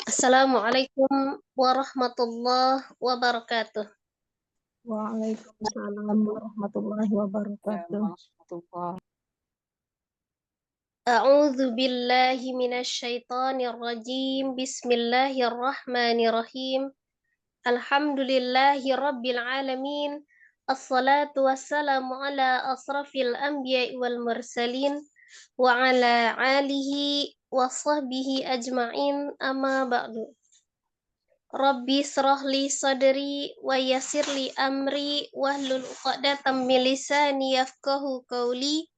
Assalamualaikum warahmatullahi wabarakatuh. Waalaikumsalam warahmatullahi wabarakatuh. A'udzu billahi minasyaitonir rajim. Bismillahirrahmanirrahim. Alhamdulillahi rabbil alamin. Assalatu wassalamu ala asrafil anbiya'i wal mursalin wa ala alihi wa sahbihi ajma'in, amma ba'du. Rabbi srah li sadri wa yassir li amri wahlul 'uqdatam min lisani yafqahu qawli.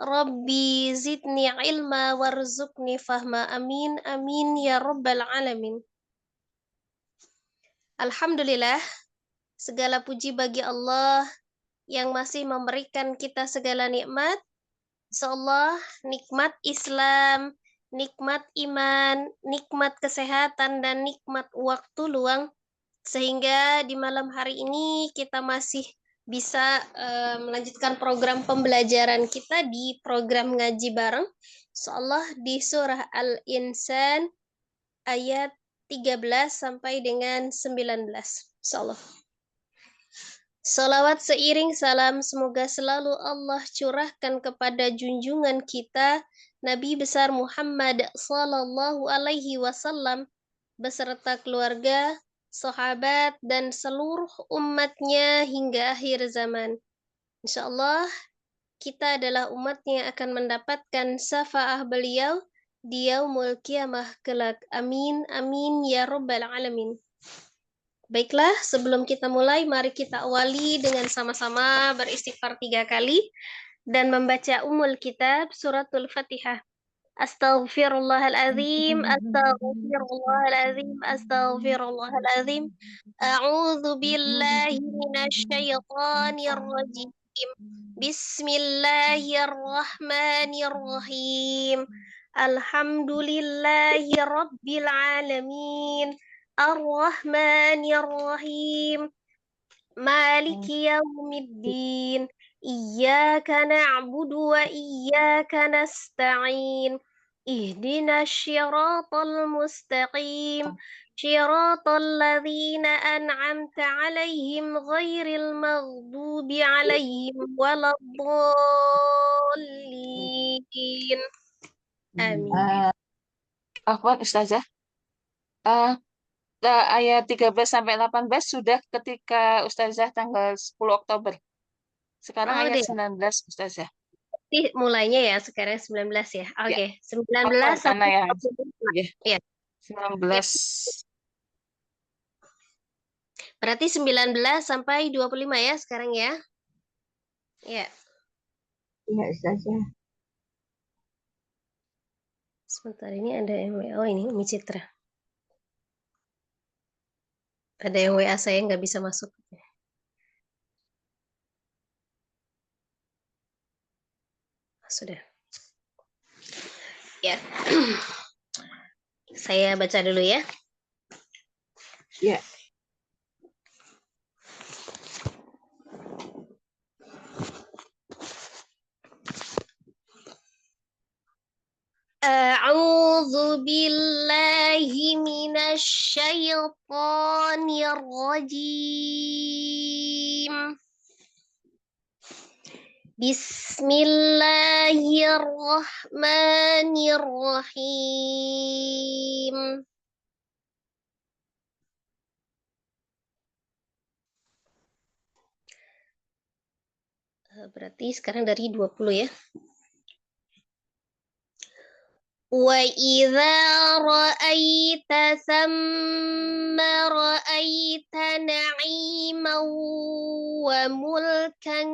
Rabbi zidni ilma warzuqni fahma, amin amin ya rabbal alamin. Alhamdulillah, segala puji bagi Allah yang masih memberikan kita segala nikmat. Insyaallah nikmat Islam, nikmat iman, nikmat kesehatan, dan nikmat waktu luang, sehingga di malam hari ini kita masih bisa melanjutkan program pembelajaran kita di program ngaji bareng, insyaallah di surah Al-Insan ayat 13 sampai dengan 19, insyaallah. Salawat seiring salam semoga selalu Allah curahkan kepada junjungan kita Nabi besar Muhammad sallallahu alaihi wasallam beserta keluarga, sahabat, dan seluruh umatnya hingga akhir zaman. Insyaallah kita adalah umatnya yang akan mendapatkan syafaat beliau di yaumul qiyamah kelak. Amin amin ya rabbal alamin. Baiklah, sebelum kita mulai, mari kita awali dengan sama-sama beristighfar 3 kali dan membaca umul kitab suratul Fatihah. Astaghfirullahaladzim, astaghfirullahaladzim, astaghfirullahaladzim. A'udzu billahi minasyaitonir rajim. Bismillahirrahmanirrahim. Alhamdulillahi rabbil alamin. Ar-Rahmanir-Rahim. Maliki yaumiddin. Iyyaka na'budu wa iyyaka nasta'in. Ihdinas syiratal mustaqim. Syiratal ladzina an'amta 'alaihim ghairil maghdubi 'alaihim waladdallin. Amin. Afwan Ustazah. Ayat 13 sampai 18 sudah ketika Ustazah tanggal 10 Oktober. Sekarang ayat 19 Ustazah. Mulainya ya sekarang 19 ya. Oke, 19 sampai sampai 25. Ya. 19. Berarti 19 sampai 25 ya sekarang ya. Ya. Iya, Ustazah. Sebentar, ini ada yang WA. Oh, ini Umi Citra. Ada yang WA saya nggak bisa masuk. Sudah. Ya. Saya baca dulu ya. Ya. A'udzu billahi minasy syaithanir rajim. Bismillahirrahmanirrahim. Berarti sekarang dari 20 ya. Wa idza ra'aita thamma ra'aita na'iman wa mulkan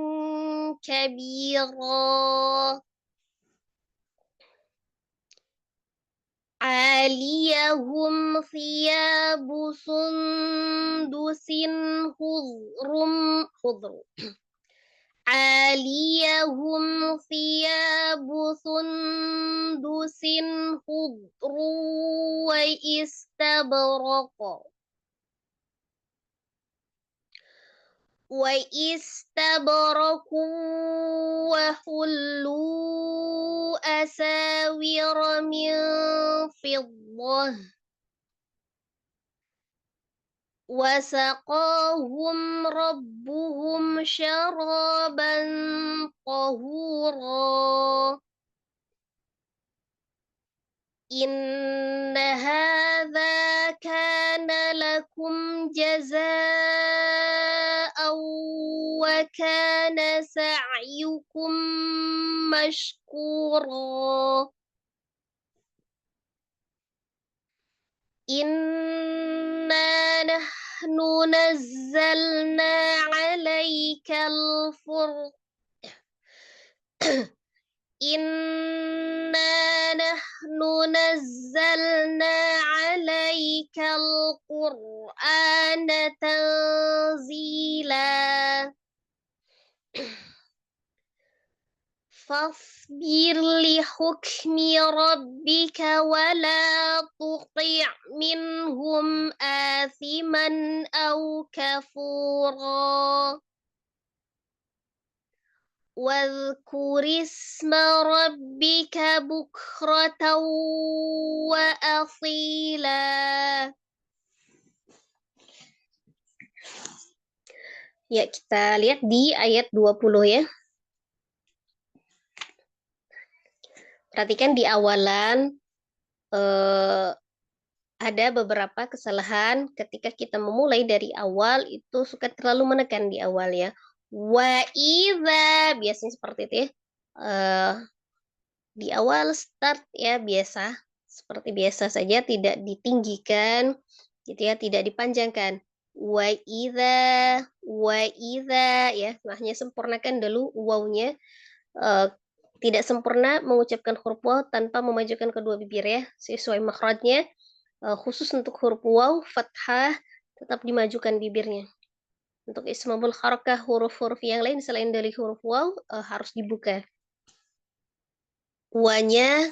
kabira. Aliyahum thiyabu sundusin khudrum. Aliyahum thiyabu sundusin khudru wa istabraqa. Wa istabraku wa hullu من فضة وسقاهم ربهم شرابا طهورا إن هذا كان لكم جزاء وكان سعيكم مشكورا إنا نحن نزلنا عليك إنا نحن نزلنا عليك القرآن تنزيلا فاصبر لحكم ربك ولا تطع منهم آثما أو كفورا واذكر اسم ربك بكرة وأصيلا. Ya, kita lihat di ayat 20 ya. Perhatikan di awalan ada beberapa kesalahan ketika kita memulai dari awal itu suka terlalu menekan di awal ya. Wa idza biasanya seperti itu ya. Di awal start ya biasa seperti biasa saja, tidak ditinggikan gitu ya, tidak dipanjangkan. Wa idza ya, hanya sempurnakan dulu wawnya. Tidak sempurna mengucapkan huruf waw tanpa memajukan kedua bibir ya, sesuai makhrajnya. Khusus untuk huruf waw fathah tetap dimajukan bibirnya. Untuk ismabul harakah huruf-huruf yang lain selain dari huruf waw harus dibuka. Wanya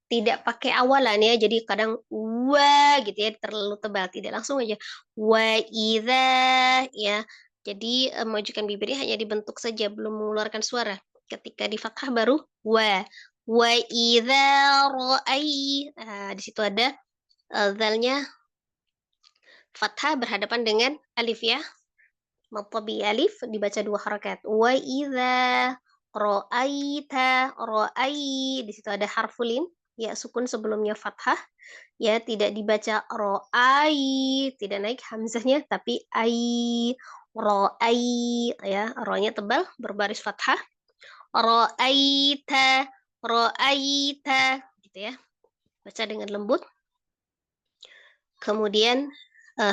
tidak pakai awalan ya, jadi kadang wa gitu ya terlalu tebal, tidak langsung aja wa idza ya. Jadi memajukan bibirnya hanya dibentuk saja, belum mengeluarkan suara. Ketika di fathah baru wa idza ra'ai. Di situ ada zalnya fathah berhadapan dengan alif ya. Matabi alif dibaca 2 harakat. Wa idza ra'aita ra'ai. Di situ ada harfulin ya sukun sebelumnya fathah. Ya, tidak dibaca ra'ai, tidak naik hamzahnya tapi ai. Ra'ai ya, ra-nya tebal berbaris fathah. Ra'aita gitu ya. Baca dengan lembut. Kemudian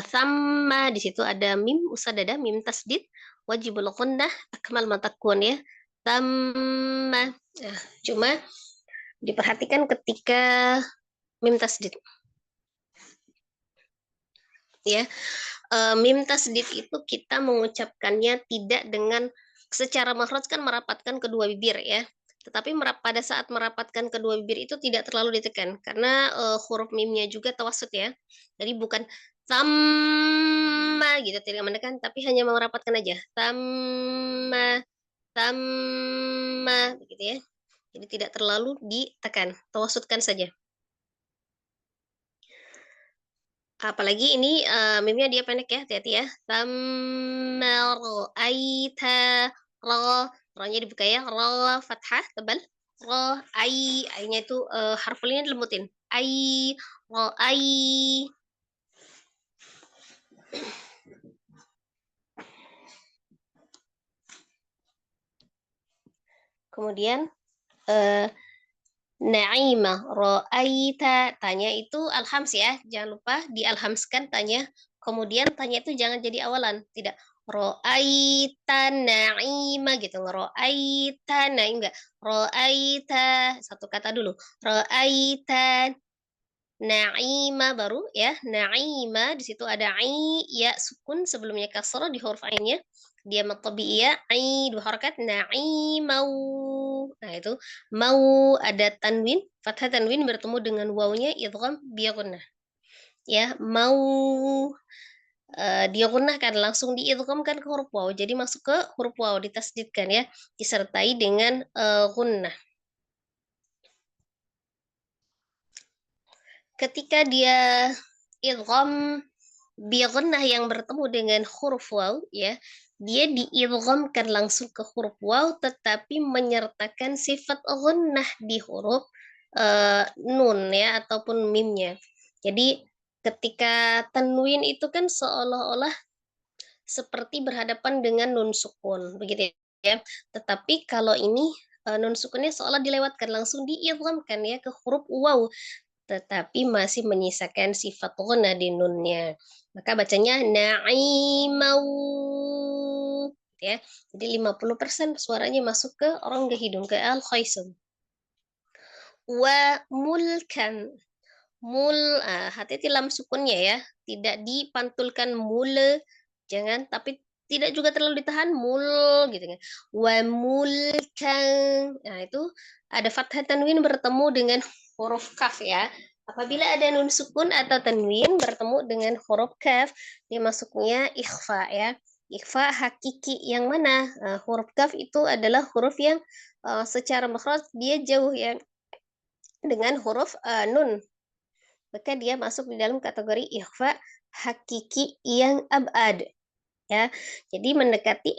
sama di situ ada mim usadada, mim tasdid, wajibul gunnah, akmal matakun ya. Sama. Nah, cuma diperhatikan ketika mim tasdid. Ya. Mim tasdid itu kita mengucapkannya tidak dengan secara makhraj kan merapatkan kedua bibir ya. Tetapi pada saat merapatkan kedua bibir itu tidak terlalu ditekan karena huruf mimnya juga tawassut ya. Jadi bukan sama gitu tidak menekan tapi hanya merapatkan aja. Sama begitu ya. Jadi tidak terlalu ditekan, tawassutkan saja. Apalagi ini mimnya dia pendek ya, hati-hati ya. Aita ro-nya dibuka ya, ro fathah tebal. Ro ai-nya itu harfulinnya dilembutin. Ai. Kemudian Naimah ra'aita, tanya itu alhams ya, jangan lupa dialhamskan tanya. Kemudian tanya itu jangan jadi awalan, tidak ra'aita na'ima gitu, ra'aita na'im enggak, ra'aita satu kata dulu, ra'aita na'ima baru ya, na'ima di situ ada ya sukun sebelumnya kasrah di huruf ainnya. Dia matabi'iyah, dua harakat, na'imau. Nah, itu mau ada tanwin, fathah tanwin bertemu dengan wawnya idgham bi gunnah. Ya, mau dia gunnah kan langsung diidghamkan ke huruf waw. Jadi masuk ke huruf waw ditasdidkan ya, disertai dengan gunnah. ketika dia idgham bi gunnah yang bertemu dengan huruf waw ya, dia diidghamkan langsung ke huruf waw tetapi menyertakan sifat gunnah di huruf nun ya ataupun mimnya. Jadi ketika tanwin itu kan seolah-olah seperti berhadapan dengan nun sukun begitu ya. Tetapi kalau ini nun sukunnya seolah dilewatkan langsung diidghamkan ya ke huruf waw tetapi masih menyisakan sifat ghunna di nunnya. Maka bacanya na'imau ya. Jadi 50% suaranya masuk ke rongga hidung ke al-khaisum. Wa mulkan. Hati-hati lam sukunnya ya. Tidak dipantulkan mule, jangan, tapi tidak juga terlalu ditahan mul gitu kan. Wa mulkan. Nah, itu ada fathah tanwin bertemu dengan huruf kaf ya. Apabila ada nun sukun atau tanwin bertemu dengan huruf kaf, dia masuknya ikhfa ya. Ikhfa hakiki yang mana? Huruf kaf itu adalah huruf yang secara makhraj dia jauh ya dengan huruf nun, maka dia masuk di dalam kategori ikhfa hakiki yang abad ya. Jadi mendekati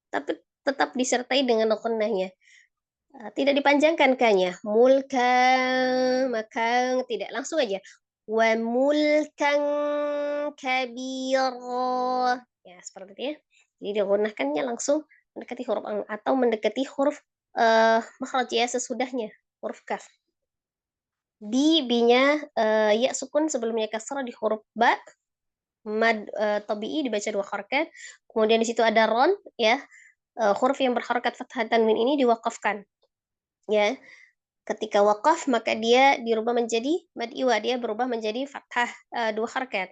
tapi tetap disertai dengan gunnahnya. Tidak dipanjangkan kanya. Mulkan, maka tidak, langsung aja. Wa mulkan kabira. Ya, seperti itu ya. Jadi digunakannya langsung mendekati huruf ang atau mendekati huruf makhraj ya sesudahnya, huruf kaf. Bi-nya ya sukun sebelumnya kasrah di huruf ba, mad tabi'i dibaca 2 harakat. Kemudian di situ ada ron ya. Huruf yang berharakat fathah tanwin ini diwakafkan. Ya. Ketika wakaf maka dia dirubah menjadi mad iwa, dia berubah menjadi fathah 2 harakat.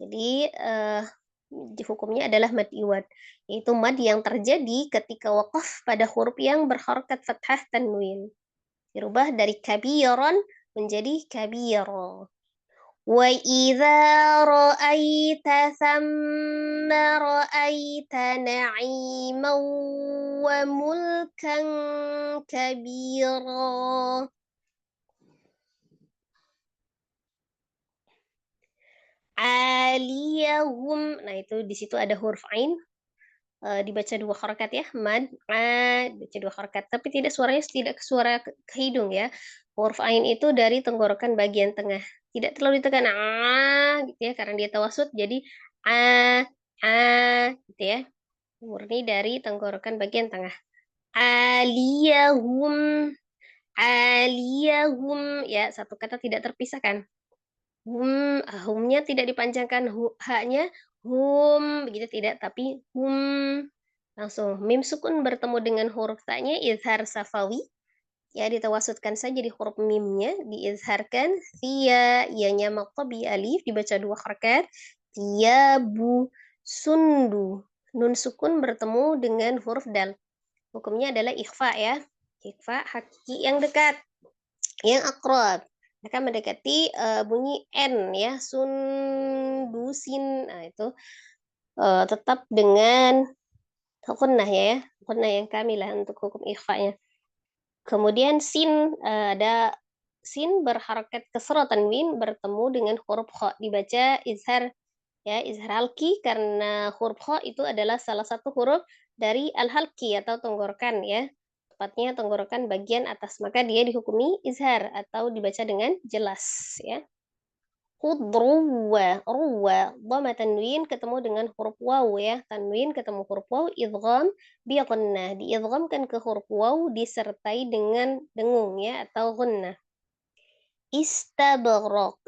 Jadi hukumnya adalah mad iwad, yaitu mad yang terjadi ketika wakaf pada huruf yang berharakat fathah tanwin. Dirubah dari kabiran menjadi kabira. Wa idza ra'aita thamma ra'aita na'iman wa mulkan kabira. Aliyahum. Nah, itu di situ ada huruf ain dibaca 2 harakat ya, mad dibaca 2 harakat, tapi tidak suaranya tidak suara ke hidung ya. Huruf ain itu dari tenggorokan bagian tengah, tidak terlalu ditekan gitu ya karena dia tawasud, jadi a gitu ya. Murni dari tenggorokan bagian tengah. Aliyahum, aliyahum ya, satu kata tidak terpisahkan. Humnya tidak dipanjangkan haknya hum begitu tidak, tapi hum langsung. Mim sukun bertemu dengan huruf ta'nya izhar safawi ya, ditawasudkan saja di huruf mimnya diizharkan. Tia ianya maqabi alif dibaca 2 harakat. Tiabu sundu, nun sukun bertemu dengan huruf dal, hukumnya adalah ikhfa ya. Ikhfa hakiki yang dekat, yang akrab, akan mendekati bunyi n ya, sundusin. Nah, itu tetap dengan gunnah ya, gunnah yang kamilah untuk hukum ikhfa'nya. Kemudian sin, ada sin berharakat kasrah tanwin bertemu dengan huruf kha, dibaca izhar ya, izhar halki karena huruf kha itu adalah salah satu huruf dari al-halki atau tenggorokan ya. Tepatnya tenggorokan bagian atas, maka dia dihukumi izhar atau dibaca dengan jelas ya. Khudruwa, ruwa, dhamma tanwin ketemu dengan huruf waw ya. Tanwin ketemu huruf waw, idgham bi gunnah. Diidghamkan ke huruf waw disertai dengan dengung ya atau gunnah. Istabghraq.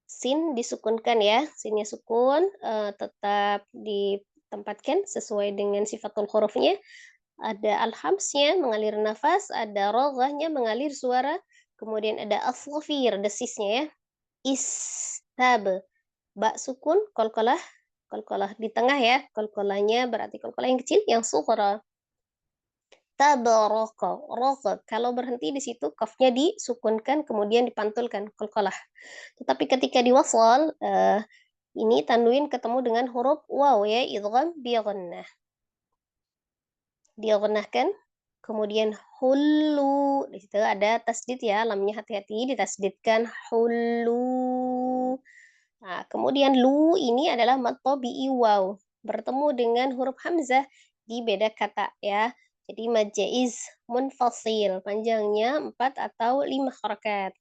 Sin disukunkan ya. Sinnya sukun, tetap ditempatkan sesuai dengan sifatul hurufnya. Ada al-hamsnya mengalir nafas, ada roghahnya mengalir suara, kemudian ada as-safir desisnya ya. Istab, ba sukun, qalqalah, qalqalah di tengah ya, qalqalahnya berarti qalqalah yang kecil, yang sughra. Tabaraka, ragha, kalau berhenti di situ kafnya disukunkan kemudian dipantulkan qalqalah. Tetapi ketika diwasal ini tanwin ketemu dengan huruf waw ya, idgham bi gunnah. Dia gunnahkan Kemudian hulu, di situ ada tasdid ya, lamnya hati-hati ditasdidkan hulu. Nah, kemudian lu ini adalah mad tabi'i waw, bertemu dengan huruf hamzah di beda kata ya. Jadi mad jaiz munfasil, panjangnya 4 atau 5 harakat.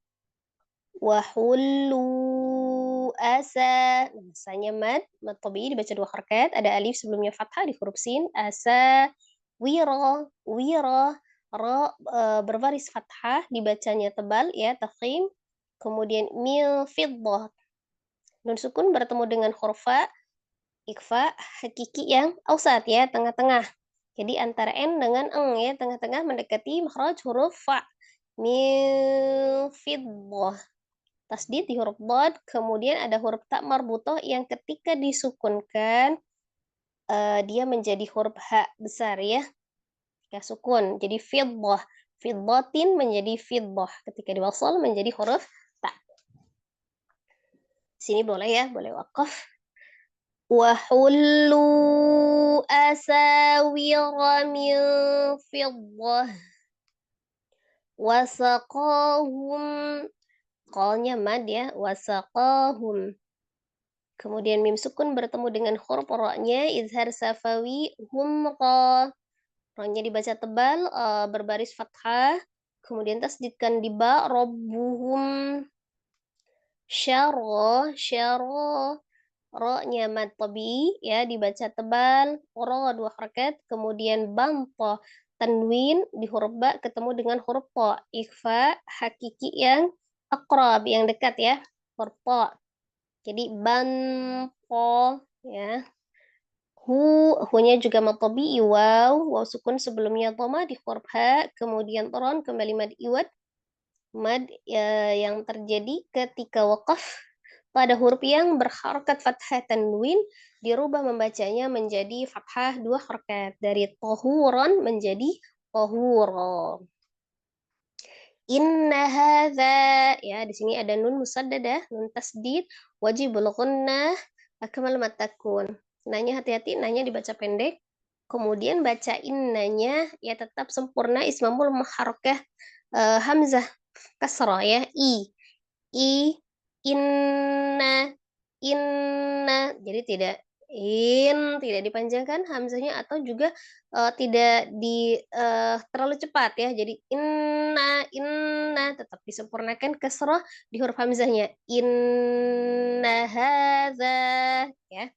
Wa hullu asa, masanya mad tabi'i dibaca 2 harakat, ada alif sebelumnya fathah di huruf sin, asa wira, wira, ra berbaris fathah dibacanya tebal ya, tafkhim. Kemudian mil fiddah, nun sukun bertemu dengan huruf fa, ikfa, hakiki yang ausat ya, tengah-tengah. Jadi antara n dengan eng ya, tengah-tengah mendekati makhraj huruf fa. Mil fiddah. Tasdid di huruf dad, kemudian ada huruf ta marbutoh yang ketika disukunkan dia menjadi huruf ha besar ya. Ya sukun, jadi fiddah. Fiddatin menjadi fiddah. Ketika diwasal menjadi huruf ta. Sini boleh ya, boleh wakaf. Wa hullu asawira min fiddah. Wasaqahum, qalnya mad ya, wasaqahum. Kemudian mim sukun bertemu dengan huruf ra-nya, izhar safawi hum ra. Ra-nya dibaca tebal, berbaris fathah. Kemudian tasdidkan di ba, rabbuhum. Syara, syara. Ra-nya mad tabi'i ya, dibaca tebal, ra 2 harakat. Kemudian banta, tanwin di huruf ba ketemu dengan huruf ta. Ikhfa, hakiki yang akrab, yang dekat ya, huruf ta. Jadi banpo ya. Hu-nya juga mad tabi'i waw, waw sukun sebelumnya dhamma di huruf ha, kemudian taron kembali mad iwad. Mad yang terjadi ketika waqaf pada huruf yang berharakat fathah tanwin dirubah membacanya menjadi fathah 2 harakat dari tahuran menjadi tahura. Inna hadza, ya di sini ada nun musaddadah, nun tasdid, wajibul gunnah, akmal matakun. Nanya hati-hati, nanya dibaca pendek. Kemudian baca innanya ya tetap sempurna ismamul muharrakah hamzah kasrah ya, i, inna, inna. Jadi tidak dipanjangkan hamzahnya atau juga tidak terlalu cepat ya. Jadi inna tetap disempurnakan kasrah di huruf hamzahnya. Inna hadza ya.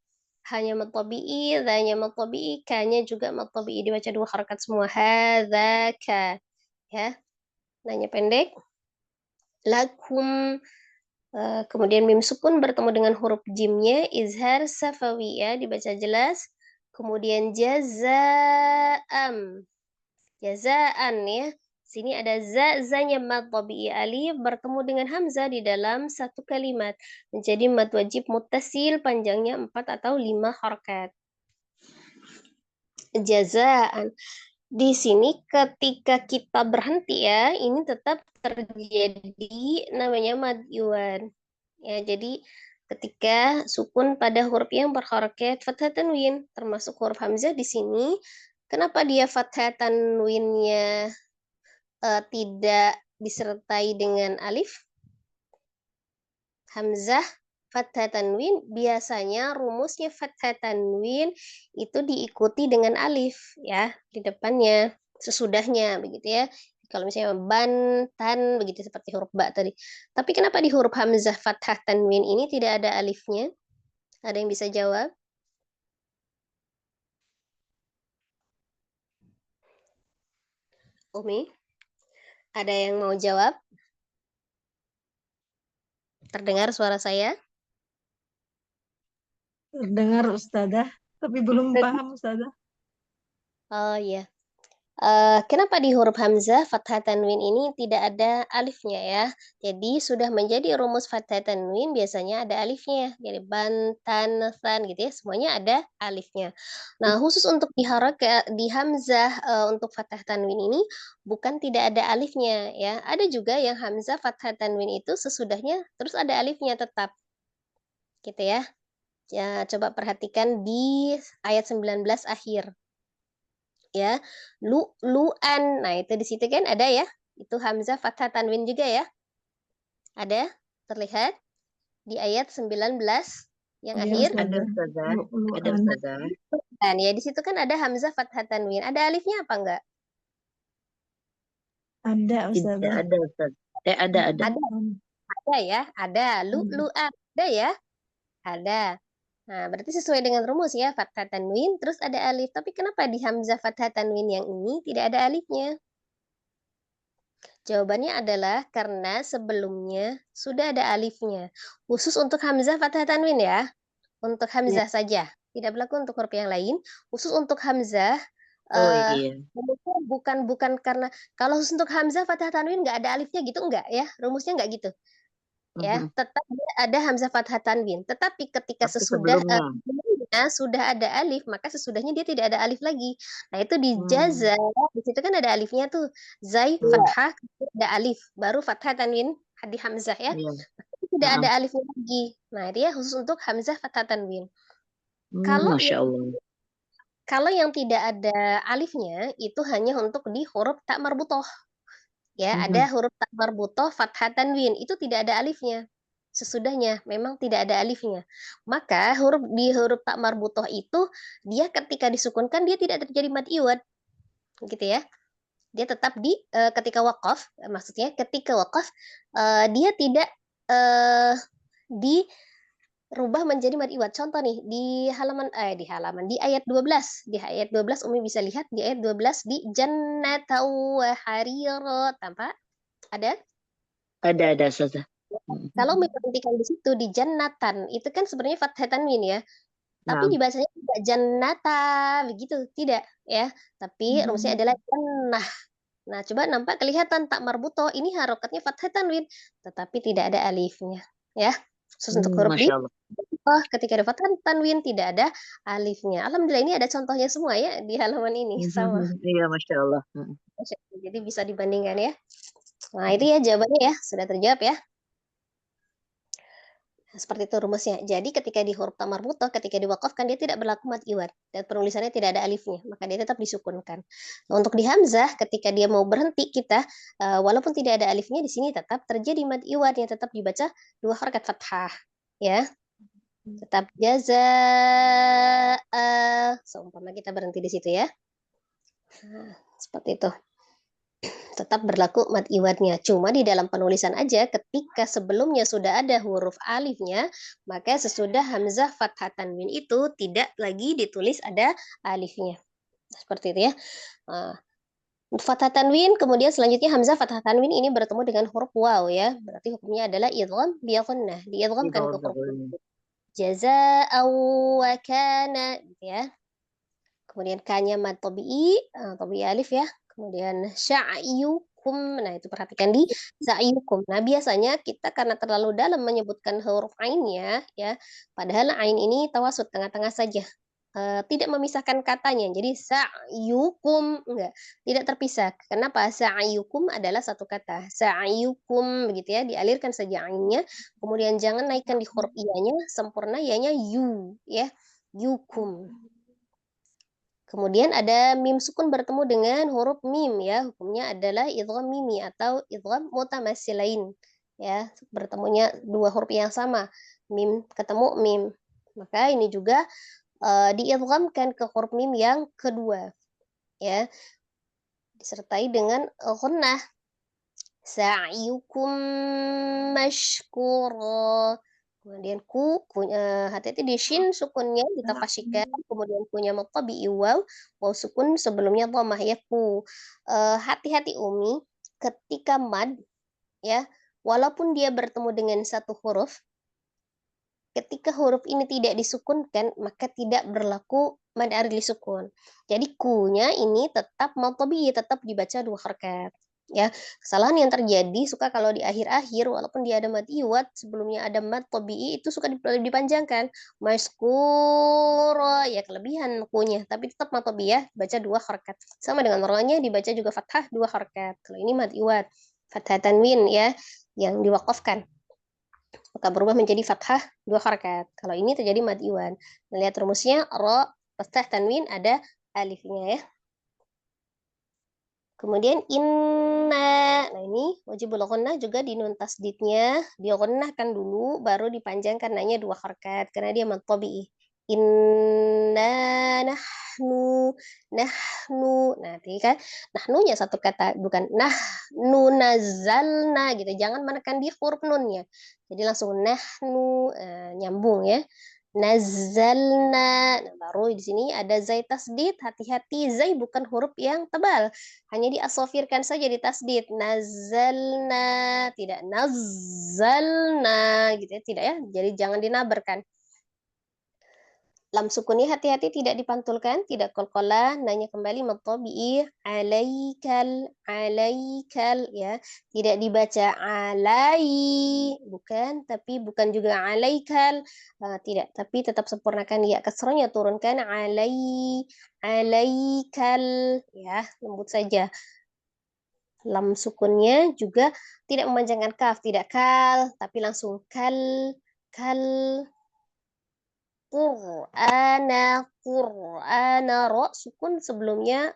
Hanya mad tabi'i, dzanya mad tabi'i, ka-nya juga mad tabi'i dibaca 2 harakat semua. Hadzaka ya. Nanya pendek. Lakum. Kemudian mim sukun bertemu dengan huruf jimnya, izhar safawi ya, dibaca jelas. Kemudian jazaam, jazaan ya. Sini ada za-nya mad tabi'i alif bertemu dengan hamzah di dalam satu kalimat. Menjadi mad wajib muttasil panjangnya 4 atau 5 harakat. Jazaan. Di sini ketika kita berhenti ya, ini tetap terjadi namanya mad iwan. Ya, jadi ketika sukun pada huruf yang berharakat fathah tanwin, termasuk huruf hamzah di sini, kenapa dia fathah tanwinnya tidak disertai dengan alif? Hamzah fathah tanwin, biasanya rumusnya fathah tanwin itu diikuti dengan alif ya di depannya, sesudahnya begitu ya. Kalau misalnya bantan begitu seperti huruf ba tadi. Tapi kenapa di huruf hamzah fathah tanwin ini tidak ada alifnya? Ada yang bisa jawab? Umi, ada yang mau jawab? Terdengar suara saya? Terdengar Ustazah, tapi belum paham Ustazah. Oh iya. Kenapa di huruf hamzah fathah tanwin ini tidak ada alifnya ya? Jadi sudah menjadi rumus fathah tanwin biasanya ada alifnya. Jadi ban, tan, san gitu ya, semuanya ada alifnya. Nah, khusus untuk di hamzah untuk fathah tanwin ini bukan tidak ada alifnya ya. Ada juga yang hamzah fathah tanwin itu sesudahnya terus ada alifnya tetap. Gitu ya. Ya, coba perhatikan di ayat 19 akhir. Ya, lu'lu'an. Nah, itu di situ kan ada ya. Itu hamzah fathah tanwin juga ya. Ada terlihat di ayat 19 yang Iya akhir. Ada Ustazah. Ustazah. Ada Lu'lu'an. Ustazah. Dan ya di situ kan ada hamzah fathah tanwin. Ada alifnya apa enggak? Ada Tidak Ustazah. ada Ustaz. Ada. Ada, ada ya. Ada lu'lu'an. Ada ya. Ada. Nah, berarti sesuai dengan rumus ya, fathah tanwin, terus ada alif. Tapi kenapa di hamzah fathah tanwin yang ini tidak ada alifnya? Jawabannya adalah karena sebelumnya sudah ada alifnya. Khusus untuk hamzah fathah tanwin ya. Untuk Ya. hamzah saja. Tidak berlaku untuk huruf yang lain. Khusus untuk hamzah, Oh eh iya. rumusnya bukan karena kalau khusus untuk hamzah fathah tanwin nggak ada alifnya gitu enggak ya. Rumusnya enggak gitu. Ya, Mhm. tetap ada hamzah fathah tanwin. Tetapi ketika Tapi sebelumnya sebelumnya. sudah ada alif, maka sesudahnya dia tidak ada alif lagi. Nah, itu di Hmm. jaza, di situ kan ada alifnya tuh. Zai Iya. fathah ada alif, baru fathah tanwin di hamzah ya. Iya. Tidak ada Heeh. alifnya lagi. Nah, dia khusus untuk hamzah fathah tanwin. Kalau Masya Allah. yang tidak ada alifnya itu hanya untuk di huruf tak marbutoh. Ya, ada Mhm. huruf tak marbutoh fathah tanwin, itu tidak ada alifnya. Sesudahnya memang tidak ada alifnya. Maka huruf tak marbutoh itu dia ketika disukunkan dia tidak terjadi mad iwad. Gitu ya. Dia tetap ketika wakaf, maksudnya ketika wakaf dia tidak dirubah menjadi mad iwad. Contoh nih di ayat 12. Di ayat 12 Umi bisa lihat di ayat 12 di jannatau wa harira tanpa ada. Ada Ustazah. Kalau memperhatikan di situ di jannatan itu kan sebenarnya fathah tanwin ya. Tapi Nah, dibacanya tidak jannata begitu, tidak ya. Tapi rumusnya adalah jannah. Nah, coba nampak kelihatan tak marbuto ini harokatnya fathah tanwin tetapi tidak ada alifnya ya. Khusus untuk huruf di Masya Allah. ketika ada fathah tanwin tidak ada alifnya. Alhamdulillah ini ada contohnya semua ya di halaman ini sama. Iya, Masya Allah. Jadi bisa dibandingkan ya. Nah, itu ya jawabannya ya, sudah terjawab ya. Seperti itu rumusnya. Jadi ketika di huruf tak marbutoh, ketika diwakafkan dia tidak berlaku mad iwad dan penulisannya tidak ada alifnya, maka dia tetap disukunkan. Nah, untuk di hamzah ketika dia mau berhenti kita walaupun tidak ada alifnya di sini tetap terjadi mad iwad yang tetap dibaca 2 harakat fathah ya. Tetap jazaa. Seumpama kita berhenti di situ ya. Nah, seperti itu. Tetap berlaku mad iwadnya. Cuma di dalam penulisan aja ketika sebelumnya sudah ada huruf alifnya, maka sesudah hamzah fathah tanwin itu tidak lagi ditulis ada alifnya. Seperti itu ya. Fathah tanwin, kemudian selanjutnya hamzah fathah tanwin ini bertemu dengan huruf waw ya. Berarti hukumnya adalah idgham bi gunnah. Diidghamkan ke huruf jazaa wa kana gitu ya. Kemudian kanya mad tabi'i alif ya. Kemudian sya'yukum. Nah, itu perhatikan di sa'yukum. Nah, biasanya kita karena terlalu dalam menyebutkan huruf ainnya ya, padahal ain ini tawasud tengah-tengah saja. Tidak memisahkan katanya. Jadi sa'yukum enggak, tidak terpisah. Kenapa? Sa'yukum adalah satu kata. Sa'yukum begitu ya, dialirkan saja ainnya. Kemudian jangan naikkan di huruf iyanya, sempurna iyanya yu ya. Yukum. Kemudian ada mim sukun bertemu dengan huruf mim ya. Hukumnya adalah idgham mimi atau idgham mutamassilain. Ya, bertemunya 2 huruf yang sama. Mim ketemu mim. Maka ini juga diidghamkan ke huruf mim yang kedua. Ya. Disertai dengan ghunnah. Sa'yukum mashkura. Kemudian hati-hati di shin sukunnya ditafasyikan, kemudian kunya mutabi'i waw, waw sukun sebelumnya dhammah ya ku. Hati-hati Umi ketika mad ya, walaupun dia bertemu dengan satu huruf, ketika huruf ini tidak disukunkan maka tidak berlaku mad arili sukun. Jadi kunya ini tetap mutabi'i, tetap dibaca 2 harakat. Ya, kesalahan yang terjadi suka kalau di akhir-akhir walaupun dia ada mad iwad sebelumnya ada mad tabi'i itu suka dipanjangkan maskur ya kelebihan kunya tapi tetap mad tabi'i ya baca 2 harakat sama dengan orangnya dibaca juga fathah 2 harakat. Kalau ini mad iwad fathah tanwin ya yang diwakafkan maka berubah menjadi fathah 2 harakat. Kalau ini terjadi mad iwad. Lihat rumusnya ro fathah tanwin ada alifnya ya. Kemudian inna. Nah, ini wajibul ghunnah juga di nun tasdidnya dighunnahkan dulu baru dipanjangkan nanya 2 harakat karena dia mad tabi'i. Inna nahnu nahnu. Nah, tadi kan nahnunya satu kata bukan nahnu nazzalna gitu. Jangan menekan di huruf nunnya. Jadi langsung nahnu nyambung ya. Nazzalna. Nah, baru di sini ada zai tasdid. Hati-hati, zai bukan huruf yang tebal. Hanya diasofirkan saja di tasdid. Nazzalna, tidak nazzalna gitu ya, tidak ya. Jadi jangan dinabarkan. Lam sukunnya hati-hati tidak dipantulkan, tidak qalqalah, nanya kembali mad tabi'i alaikal ya. Tidak dibaca alai, bukan, tapi bukan juga alaikal, tidak, tapi tetap sempurnakan ya kasrahnya turunkan alaikal ya, lembut saja. Lam sukunnya juga tidak memanjangkan kaf, tidak kal, tapi langsung kal Qur'ana ro sukun sebelumnya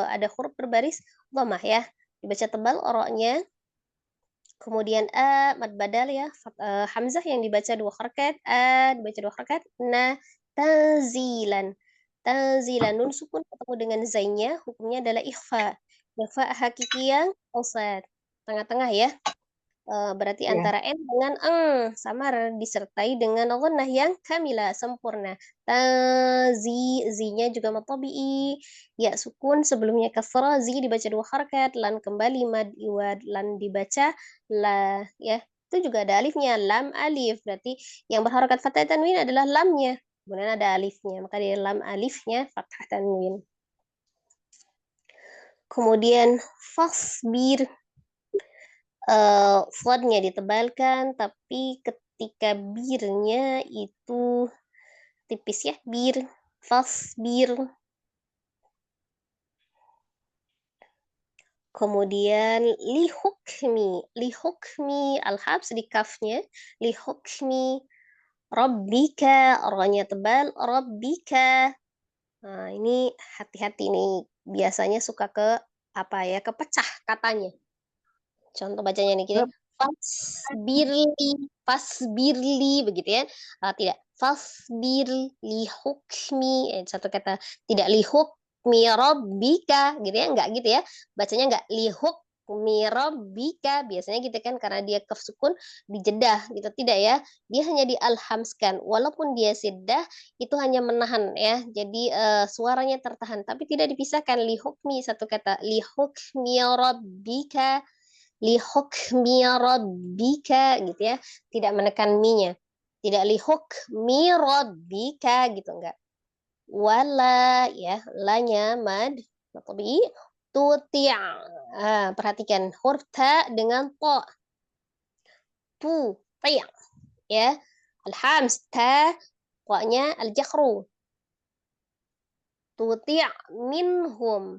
ada huruf berbaris dhammah ya. Dibaca tebal ro-nya. Kemudian mad badal ya, hamzah yang dibaca 2 harakat, dibaca 2 harakat. Tanzilan. Tanzilan nun sukun ketemu dengan zainya, hukumnya adalah ikhfa. Ikhfa hakiki yang ausat. Tengah-tengah ya. Berarti Ya. antara n dengan samar disertai dengan ghunnah yang kamila sempurna. Zi-nya juga mad tabi'i. Ya sukun sebelumnya kasrah, zi dibaca 2 harakat, lan kembali mad iwad, lan dibaca la ya. Itu juga ada alifnya, lam alif. Berarti yang berharakat fathah tanwin adalah lamnya. Kemudian ada alifnya, maka di lam alifnya fathah tanwin. Kemudian fasbir. Font-nya ditebalkan, tapi ketika birnya itu tipis ya, bir, fasbir. Kemudian lihukmi al-habs di kafnya, lihukmi rabbika, ro-nya tebal, rabbika. Nah, ini hati-hati nih, biasanya suka ke apa ya, kepecah katanya. Contoh bacanya nih gini. Fasbirli begitu ya. Tidak. Fasbirli hukmi. Satu kata. Tidak li hukmi rabbika gitu ya. Enggak gitu ya. Bacanya enggak li hukmi rabbika. Biasanya gitu kan karena dia kaf sukun dijedah gitu. Tidak ya. Dia hanya dialhamskan. Walaupun dia siddah itu hanya menahan ya. Jadi suaranya tertahan tapi tidak dipisahkan li hukmi satu kata. Li hukmi rabbika. Li hukmi rabbika gitu ya, tidak menekan mi-nya, tidak li hukmi rabbika gitu enggak. Wala ya, lanya mad tabii tuti'. Perhatikan huruf ta dengan ta, tu ti' ya, alhams ta, ta-nya al-jakhru, tuti' minhum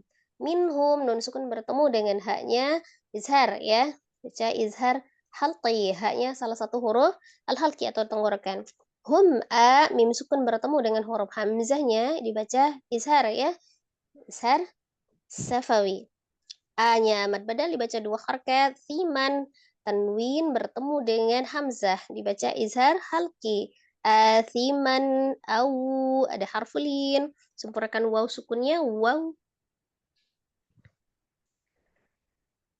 nun sukun bertemu dengan haknya izhar ya, baca izhar halqi, haknya salah satu huruf al-halqi atau tenggorokan. Mim sukun bertemu dengan huruf hamzahnya dibaca izhar ya, izhar safawi. A-nya mad badal dibaca 2 harakat, thiman tanwin bertemu dengan hamzah dibaca izhar halqi. Thiman au ada harfulin, sempurnakan waw sukunnya waw.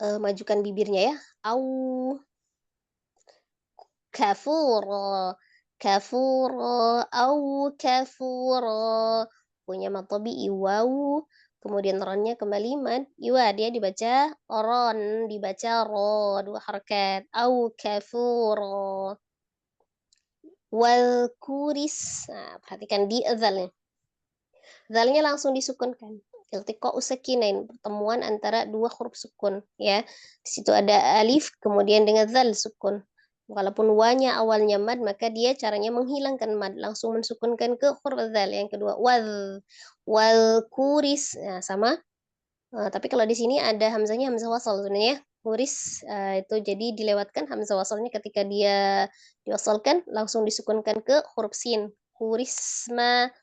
Majukan bibirnya ya. Au kafura au kafura, punya mad tabi'i waw, kemudian ronnya kembali mad iwad dia dibaca ron, dibaca ro 2 harakat. Au kafura wal kuris. Nah, perhatikan di dzalnya. Dzalnya langsung disukunkan. Iltiqa usakinain, pertemuan antara 2 huruf sukun ya. Di situ ada alif kemudian dengan dzal sukun. Walaupun wanya awalnya mad maka dia caranya menghilangkan mad, langsung mensukunkan ke huruf dzal. Yang kedua wal kuris. Nah, sama. Tapi kalau di sini ada hamzahnya hamzah wasal sebenarnya. Kuris itu jadi dilewatkan hamzah wasalnya ketika dia diwasalkan langsung disukunkan ke huruf sin. Kurisma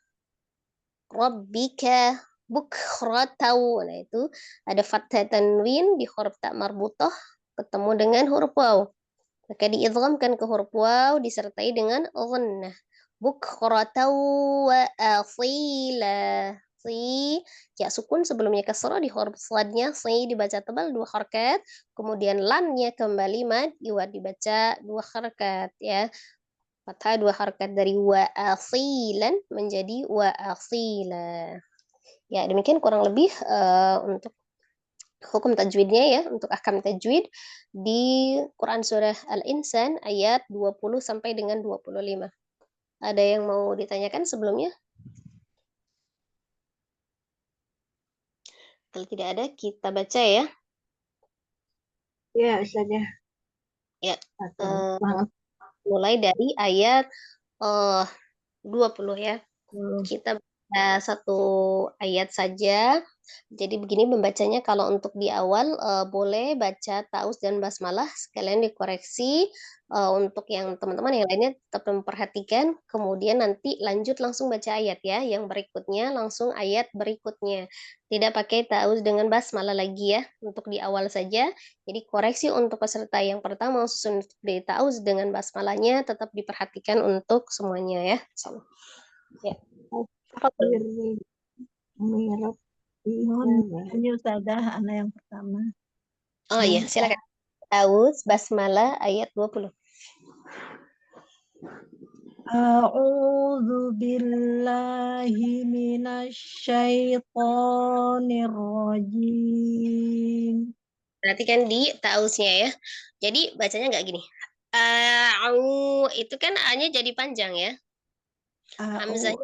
rabbika Bukhrotau. Nah, itu ada fathah tanwin di huruf tak marbutah ketemu dengan huruf waw. Maka diidghamkan ke huruf waw disertai dengan ghunnah. Bukhrotau wa asila. Si, ya sukun sebelumnya kasrah di huruf shadnya, si dibaca tebal 2 harakat, kemudian lamnya kembali mad iwa dibaca 2 harakat ya. Fathah 2 harakat dari wa asilan menjadi wa asila. Ya, demikian kurang lebih untuk hukum tajwidnya ya, untuk ahkam tajwid di Quran surah Al-Insan ayat 20 sampai dengan 25. Ada yang mau ditanyakan sebelumnya? Kalau tidak ada, kita baca ya. Ya, Ustazah. Ya, Semangat. mulai dari ayat 20 ya. Kita baca satu ayat saja. Jadi begini membacanya, kalau untuk di awal boleh baca taus dan basmalah sekalian dikoreksi. Untuk yang teman-teman yang lainnya tetap memperhatikan, kemudian nanti lanjut langsung baca ayat ya. Yang berikutnya langsung ayat berikutnya. Tidak pakai taus dengan basmalah lagi ya, untuk di awal saja. Jadi koreksi untuk peserta yang pertama khusus untuk di taus dengan basmalahnya tetap diperhatikan untuk semuanya ya. Ya. Mirip. Ini Ustazah, anak yang pertama. Oh iya, silakan. Taus basmalah ayat 20. A'udzu billahi minasyaitonir rajim. Perhatikan di tausnya ya. Jadi bacanya nggak gini. Itu kan A-nya jadi panjang ya. Hamzahnya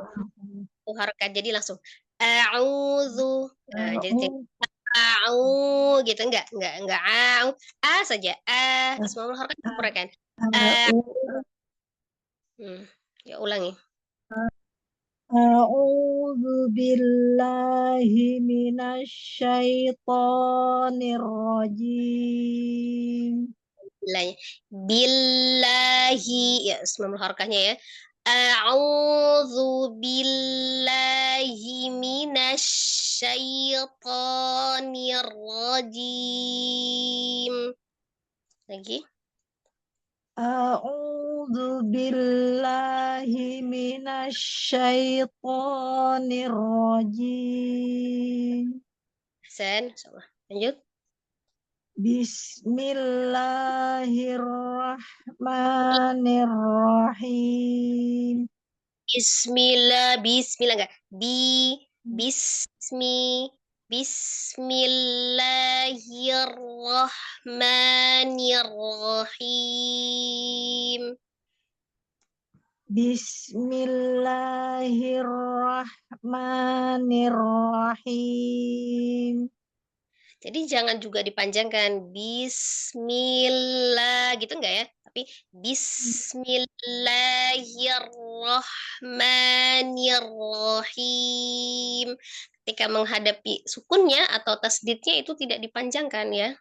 satu harakat jadi langsung a'udzu. Nah, jadi au gitu enggak au. A saja. Semua harakat diperhatikan. Ya ulangi. A'udzu billahi minasyaitonir rajim. Billahi ya semua harakatnya ya. A'udzu billahi minasyaitonir rajim. Lagi. A'udzu billahi minasyaitonir rajim. Lanjut. Bismillahirrahmanirrahim. Bismillah enggak? Bismillahirrahmanirrahim. Bismillahirrahmanirrahim. Jadi jangan juga dipanjangkan bismillah gitu enggak ya? Tapi bismillahirrahmanirrahim. Ketika menghadapi sukunnya atau tasdidnya itu tidak dipanjangkan ya.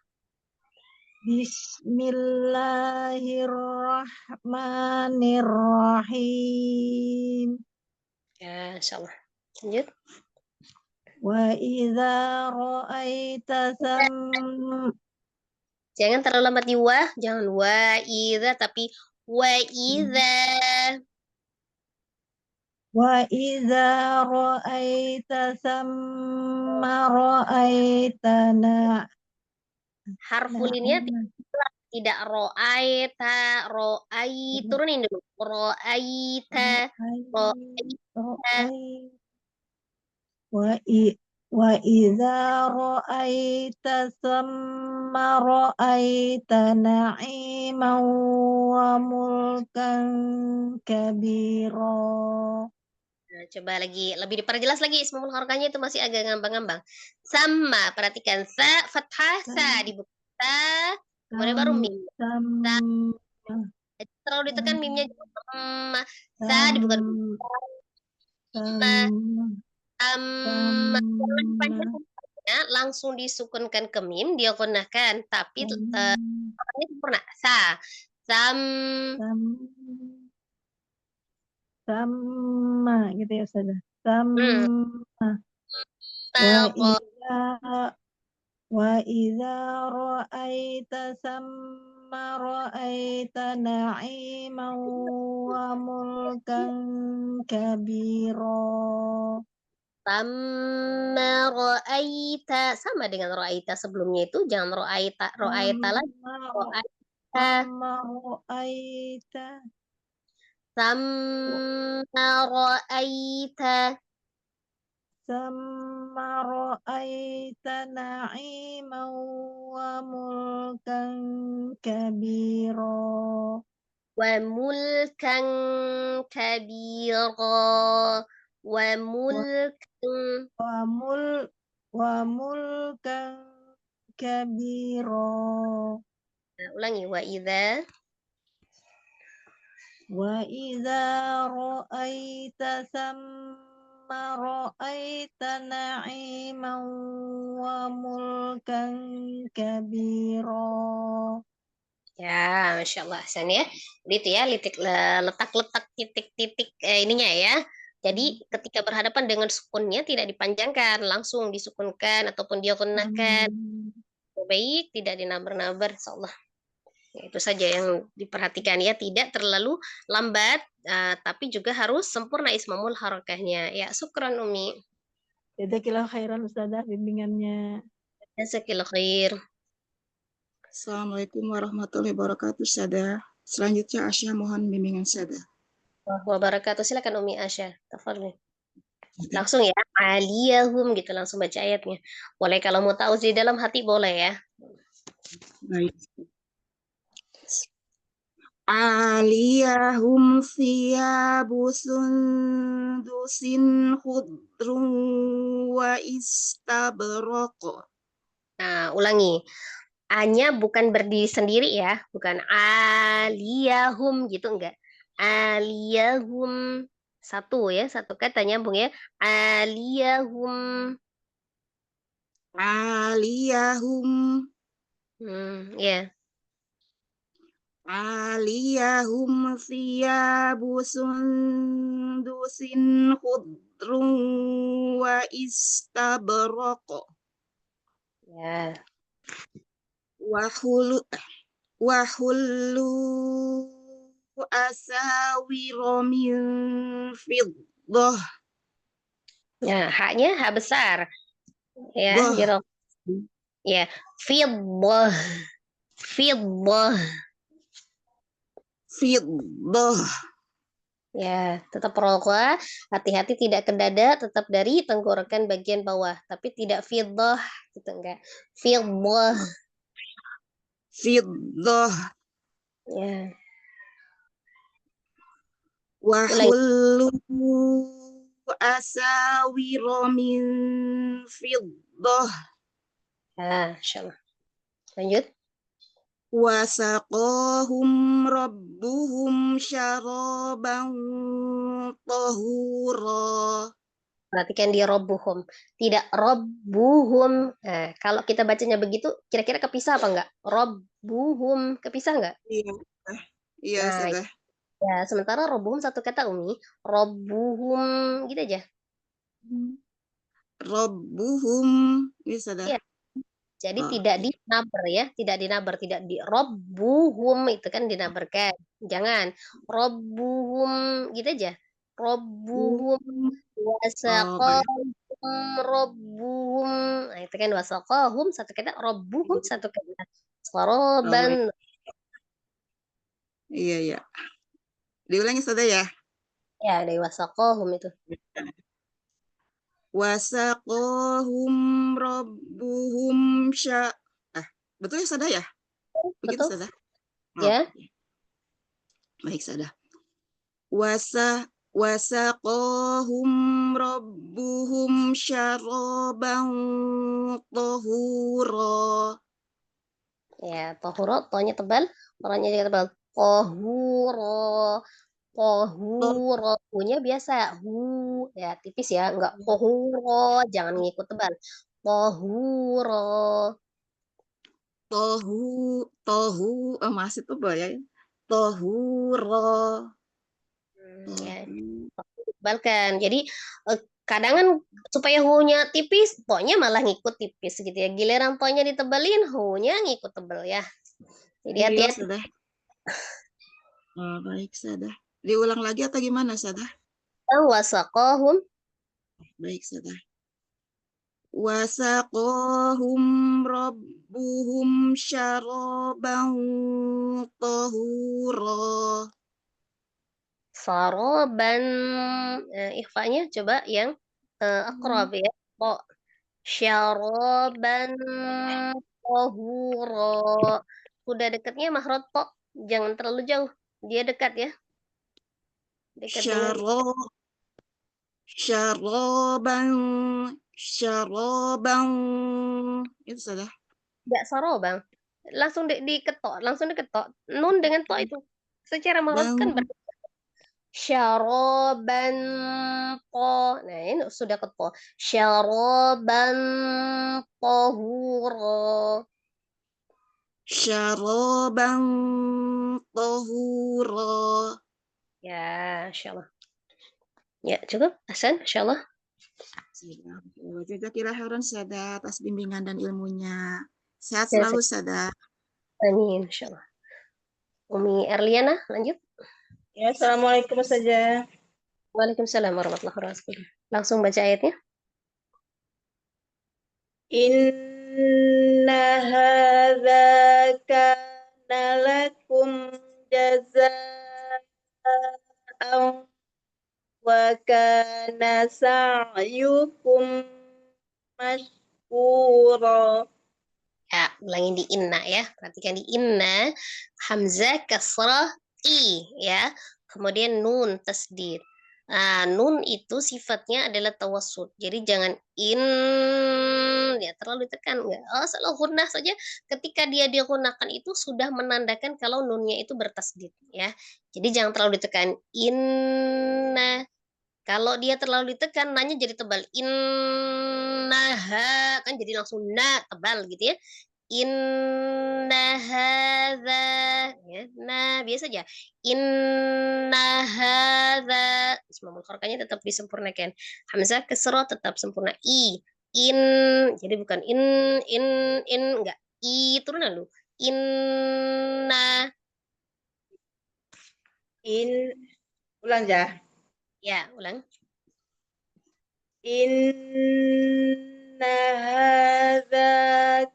Bismillahirrahmanirrahim. Ya, insyaallah. Lanjut. Wa idza ra'aita Jangan terlalu lambat di wa, jangan wa idza tapi wa idza. Wa idza ra'aita thamma ra'aitana. Harful ini tidak ro'aita, turunin dulu. Ro'aita, wa idza ra'aita thamma ra'aita na'iman wa mulkan kabira. Nah, coba lagi lebih diperjelas lagi ismul harokahnya itu masih agak ngambang-ngambang. Sama, perhatikan sa fathah sa dibuka sa, kemudian baru mim. Sa, terlalu ditekan mimnya juga. Sa dibuka langsung disukunkan ke mim, dia gunakan tapi ini sempurna. Sa, sama gitu ya Ustazah. Sama. وإذا رأيت ثم رأيت نعيما وملكا كبيرا. Tamma ra'aita, sama dengan ra'aita sebelumnya itu, jangan ra'aita lagi. Ra'aita, tamma ra'aita. ثم رأيت نعيما وملكا كبيرا. وملكا كبيرا. وملكا كبيرا. Ulangi, وإذا رأيت ثم رأيت نعيما وملكا كبيرا. Ya, Masya Allah, Hasan ya. Itu ya, letak-letak titik-titik ininya ya. Jadi ketika berhadapan dengan sukunnya tidak dipanjangkan, langsung disukunkan ataupun diogunakan. Baik, tidak dinabar-nabar, insya Allah. Ya, itu saja yang diperhatikan ya, tidak terlalu lambat, tapi juga harus sempurna ismamul harakahnya. Ya, syukran Umi. Jazakallahu khairan Ustazah bimbingannya. Jazakillah khair. Assalamualaikum warahmatullahi wabarakatuh, Sada. Selanjutnya Asya mohon bimbingan Sada. Wabarakatuh. Silakan Umi Asya. Tafadhol. Langsung ya, aliyahum gitu, langsung baca ayatnya. Boleh kalau mau tahu di dalam hati boleh ya. Baik. Aliyahum thiyabu sundusin khudrun wa istabraq. Nah, ulangi. A-nya bukan berdiri sendiri ya, bukan aliyahum gitu enggak. Aliyahum satu ya, satu kata nyambung ya. Aliyahum. Aliyahum. Ya. Aliyahum thiyabu sundusin khudrun wa istabraq. Ya. Wahullu asawiro min fiddah. Ya, haknya hak besar. Ya, gitu. Ya, fiddah. Fiddah. Fiddah. Ya, tetap roqa, hati-hati tidak ke dada, tetap dari tenggorokan bagian bawah, tapi tidak fiddah gitu enggak. Fiddah. Fiddah. Ya. Wahullu asawiro min fiddah. Ya, insyaallah. Lanjut. Wasaqahum rabbuhum syaraban tahura. Perhatikan di robbuhum, tidak robbuhum. Nah, kalau kita bacanya begitu, kira-kira kepisah apa enggak? Robbuhum, kepisah enggak? Iya, iya Nah, sudah. ya, sementara robbuhum satu kata Umi, robbuhum gitu aja. Rabbuhum ini sudah. Ya. Jadi tidak dinabar ya, tidak dinabar, tidak di robbuhum itu kan dinabarkan. Jangan robbuhum gitu aja. Robbuhum wasaqahum robbuhum. Nah, itu kan wasaqahum satu kata, robbuhum satu kata. Saraban. Iya, iya. Diulangi sudah ya. Ya, dari wasaqahum itu. Wasaqahum rabbuhum betul ya Sada ya? Begitu Betul? Sada? Ya. Baik Sada. Wasaqahum rabbuhum syaraban tahura. Ya, tohuro, tohnya tebal, orangnya juga tebal. Tohuro. Tohuro, hu-nya biasa, hu, ya tipis ya, enggak tohuro, jangan ngikut tebal. Tohuro. Masih tebal ya. Tahura. Ya, tebalkan. Jadi Kadang kan supaya hu-nya tipis, to-nya malah ngikut tipis gitu ya. Giliran to-nya ditebelin, hu-nya ngikut tebel ya. Jadi Iya, hati-hati. Ustazah. Oh, baik, Ustazah. Diulang lagi atau gimana, Ustazah? Wasaqahum. Baik, Ustazah. Wasaqahum rabbuhum syaraban tahura. Saroban. Ikhfanya coba yang akrab ya. To. Syaroban tahura. Udah dekatnya mahrot to. Jangan terlalu jauh. Dia dekat ya. Dekat dengan Syaraban syaraban itu Ustazah. enggak sarobang. Langsung diketok, langsung diketok. Nun dengan to itu. Secara mahrot Bang kan syaroban to. Nah, ini sudah keto. Syaroban tahura. syaraban tahura. Ya, insyaallah. Ya, cukup. Hasan, insyaallah. Jazakillah khairan Ustazah atas bimbingan dan ilmunya. Sehat Ya, selalu Ustazah. amin, insyaallah. Umi Erliana, lanjut. Ya, Assalamualaikum saja. Waalaikumsalam warahmatullahi wabarakatuh. Langsung baca ayatnya. Inna hadza kana lakum jazaa'an wa kana sa'yukum mashkura. Ya, ulangin di inna ya. Perhatikan di inna, hamzah kasrah i ya. Kemudian nun tasdid. Nah, nun itu sifatnya adalah tawassut. Jadi jangan in ya terlalu ditekan enggak. Oh, salah gunnah saja ketika dia digunakan itu sudah menandakan kalau nunnya itu bertasdid ya. Jadi jangan terlalu ditekan inna. Kalau dia terlalu ditekan, nanya jadi tebal. Innaha kan jadi langsung na tebal gitu ya. Inna hadza ya. Nah, biasa aja. Inna hadza ismul harokatnya tetap disempurnakan. Hamzah kesro tetap sempurna i. In jadi bukan in enggak. I turunan lu. Inna Ulang ya. ya, ulang. Inna hadza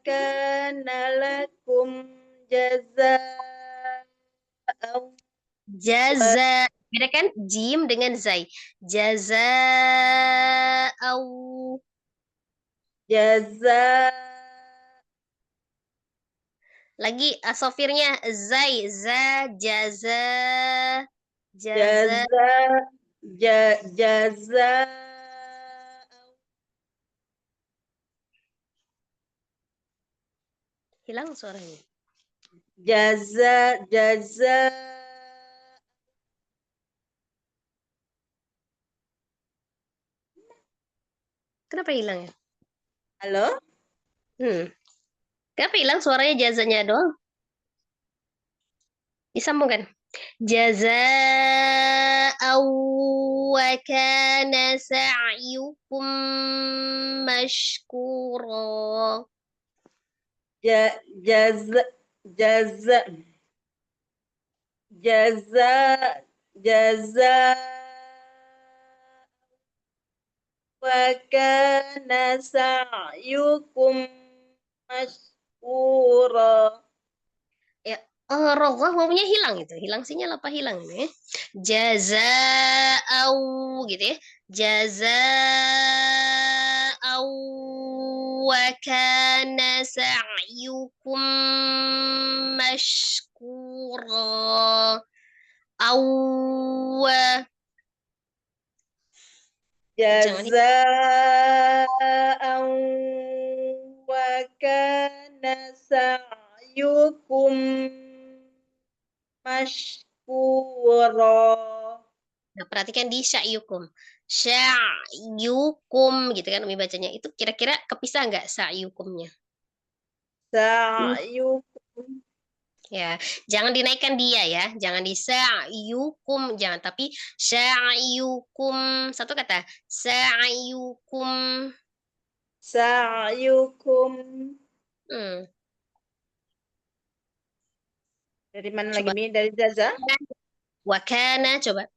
kana lakum jazaa'an Jaza. Bedakan jim dengan zai. Jaza'au. jaza Lagi asofirnya zai. Za. Jaza. Jaza. jaza jaza Hilang suaranya. jaza Kenapa hilang ya? halo Kenapa hilang suaranya jazanya doang? Disambungkan. Jaza'au wa kana sa'yukum mashkura. jaza jaza jaza jaza wa kana sa'yukum mashkura. Ya, roghah wawunya hilang itu. Hilang sinyal apa hilang ini? Jaza'au gitu ya. Jaza'au wa kana sa'yukum mashkura. Au jangan Jazaan wa kana sa'yukum mashkura. Nah, perhatikan di sya'yukum. Sya'yukum gitu kan Umi bacanya. Itu kira-kira kepisah nggak sya'yukumnya? Sa'yukum Ya, jangan dinaikkan dia ya, jangan di sa'yukum, jangan, tapi sa'yukum, satu kata, sa'yukum. Sa'yukum. Hmm. Dari mana Coba. lagi, Mi? Dari Zaza? Wakana, coba.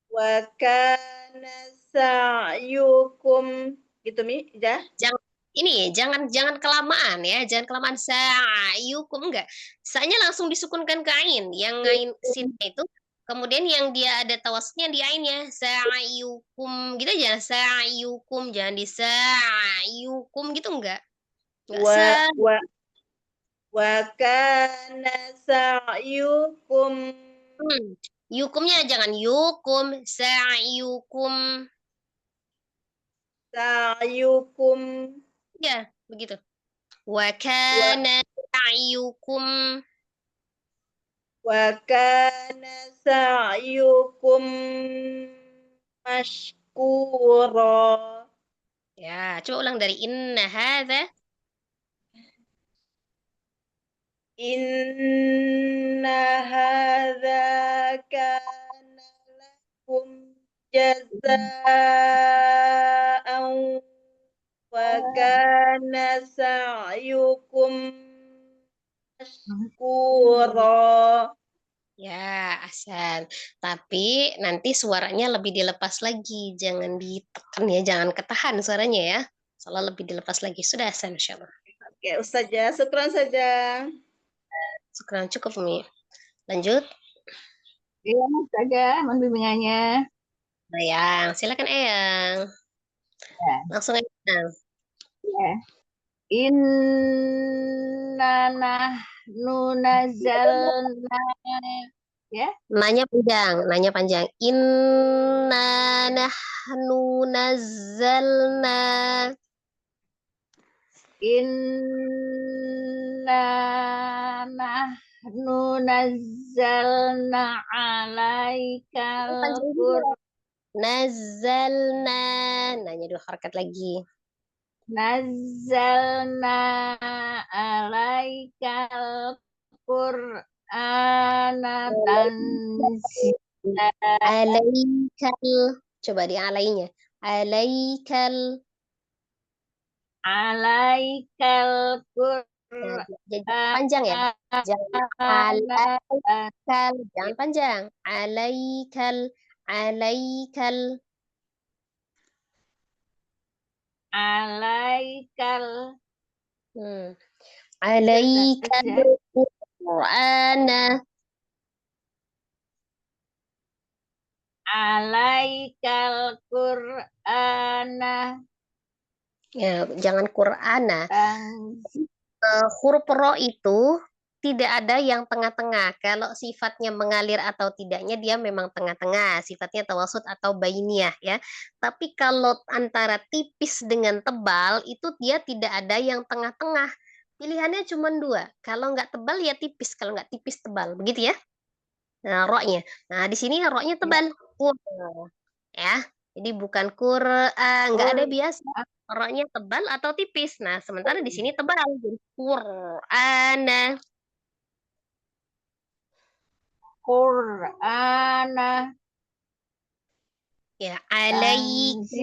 Wa kana sa'yukum. Gitu, Mi? Ija? Jangan kelamaan ya, jangan kelamaan sa'yukum, enggak. Sa-nya langsung disukunkan ke ain, yang ain sinnya itu. Kemudian yang dia ada tawasnya di ainnya, sa'yukum gitu aja, sa'yukum, jangan di sa'yukum gitu enggak. Wa kana sa'yukum. Yukumnya jangan yukum, sa'yukum. Sa'yukum. Ya, begitu. Wa kana sa'yukum. Wa kana sa'yukum mashkura. Ya, coba ulang dari inna hadza. Inna hadza kana lakum jazaa'an wa kana sa'yukum mashkura. Ya, Ahsan. Tapi nanti suaranya lebih dilepas lagi, jangan ditekan ya, jangan ketahan suaranya ya. Soalnya lebih dilepas lagi. Sudah, Ahsan, insyaallah. Oke, Ustazah, syukran saja. Syukran, cukup, Mi. Lanjut. Iya, Ustazah, mohon bimbingannya. Eyang, silakan Eyang. Ya. Langsung Eyang. Ya. Inna nahnu nazzalna, ya. Nanya panjang. Inna nahnu nazzalna. Inna nahnu nazzalna alaikal Qur'an. Nazzalna. Nanya 2 harakat lagi. Nazzalna alaikal Qur'ana tanzila. Alaikal. Coba di alainya. Alaikal. Alaikal Nah, jadi panjang ya. Jangan alaikal. Jangan panjang. Alaikal. Alaikal. Alaikal. Alaikal Qur'ana. Alaikal Qur'ana. Ya, jangan Qur'ana. Huruf ro itu tidak ada yang tengah-tengah. Kalau sifatnya mengalir atau tidaknya dia memang tengah-tengah, sifatnya tawasud atau bainiyah ya. Tapi kalau antara tipis dengan tebal itu dia tidak ada yang tengah-tengah. Pilihannya cuma 2. Kalau nggak tebal ya tipis, kalau nggak tipis tebal, begitu ya. Nah, ro-nya. Nah, di sini ro-nya tebal. Ya. Jadi bukan Qur'an, nggak ada biasa. Ro-nya tebal atau tipis. Nah, sementara di sini tebal. Jadi Qur'ana. Qur'ana. Ya, alaikana.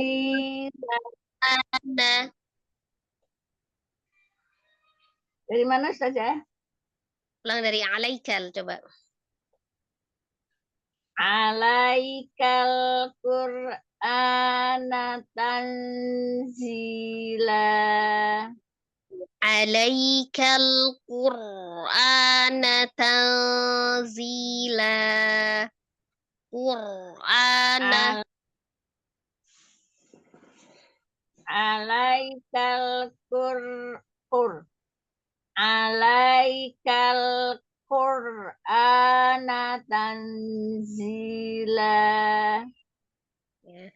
Dari mana saja? Ulang dari alaikal, coba. Alaikal Qur'ana tanzila. Alaikal Qur'ana tanzila. Qur'ana. Alaikal Alaikal Qur'ana tanzila. Ya.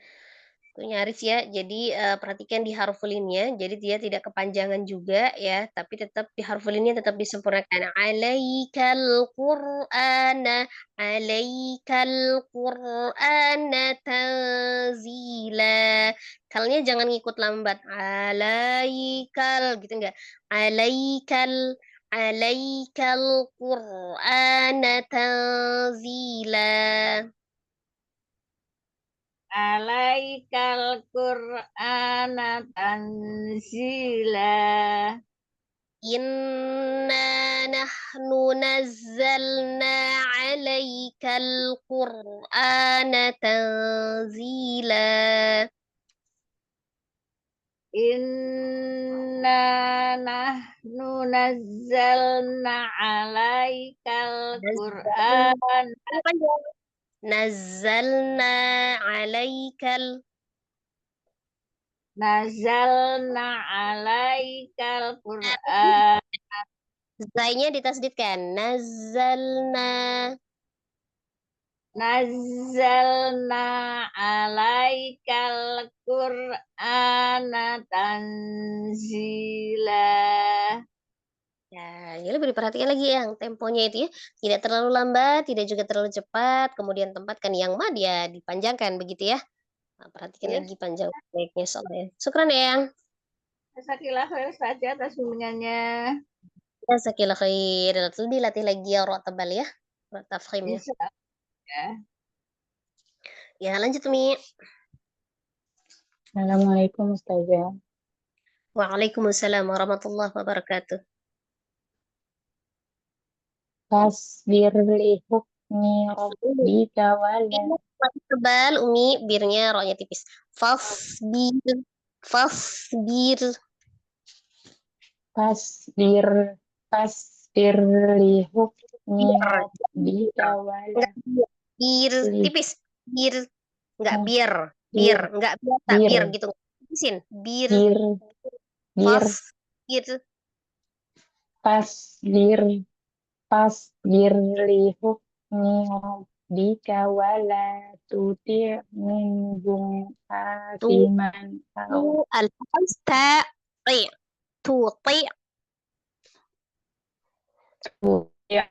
Itu nyaris ya. Jadi perhatikan di harfulinnya. Jadi dia tidak kepanjangan juga ya, tapi tetap di harfulinnya tetap disempurnakan. Alaikal Qur'ana, alaikal Qur'ana tanzila. Kalnya jangan ngikut lambat. Alaikal gitu enggak. Alaikal, alaikal Qur'ana tanzila. Alaikal Qur'ana tanzila. Inna nahnu nazzalna alaikal Qur'ana tanzila. Inna nahnu nazzalna alaikal Qur'an. Nazzalna alaikal. Nazzalna alaikal Qur'an. Zainya ditasdidkan. Nazzalna. Nazzalna alaikal Qur'ana tanzila. Ya, jadi beri perhatian lagi yang temponya itu ya. Tidak terlalu lambat, tidak juga terlalu cepat. Kemudian tempatkan yang mad ya dipanjangkan begitu ya. Nah, perhatikan Ya. lagi panjang baiknya soalnya. Syukran ya yang. Jazakallah khair saja atas bimbingannya. Jazakallah khair. Lalu dilatih lagi ya roh tebal ya. Roh tafkhimnya. Insya Allah. Ya, lanjut Umi. Assalamualaikum Ustazah. Waalaikumsalam warahmatullahi wabarakatuh. Fasbir li hukmi rabbika wala Tebal Umi, birnya rohnya tipis. Fasbir. Fasbir. fasbir fasbir li hukmi rabbika wala Bir li tipis. Bir. Enggak Oh, bir. Bir. bir Enggak biasa. bir Bir gitu. Tipisin. Bir. bir bir Fasbir. fasbir fasbir li hukmi rabbika wala tuti' minhum asiman au Al-hamz ta'i. Tuti. tuti'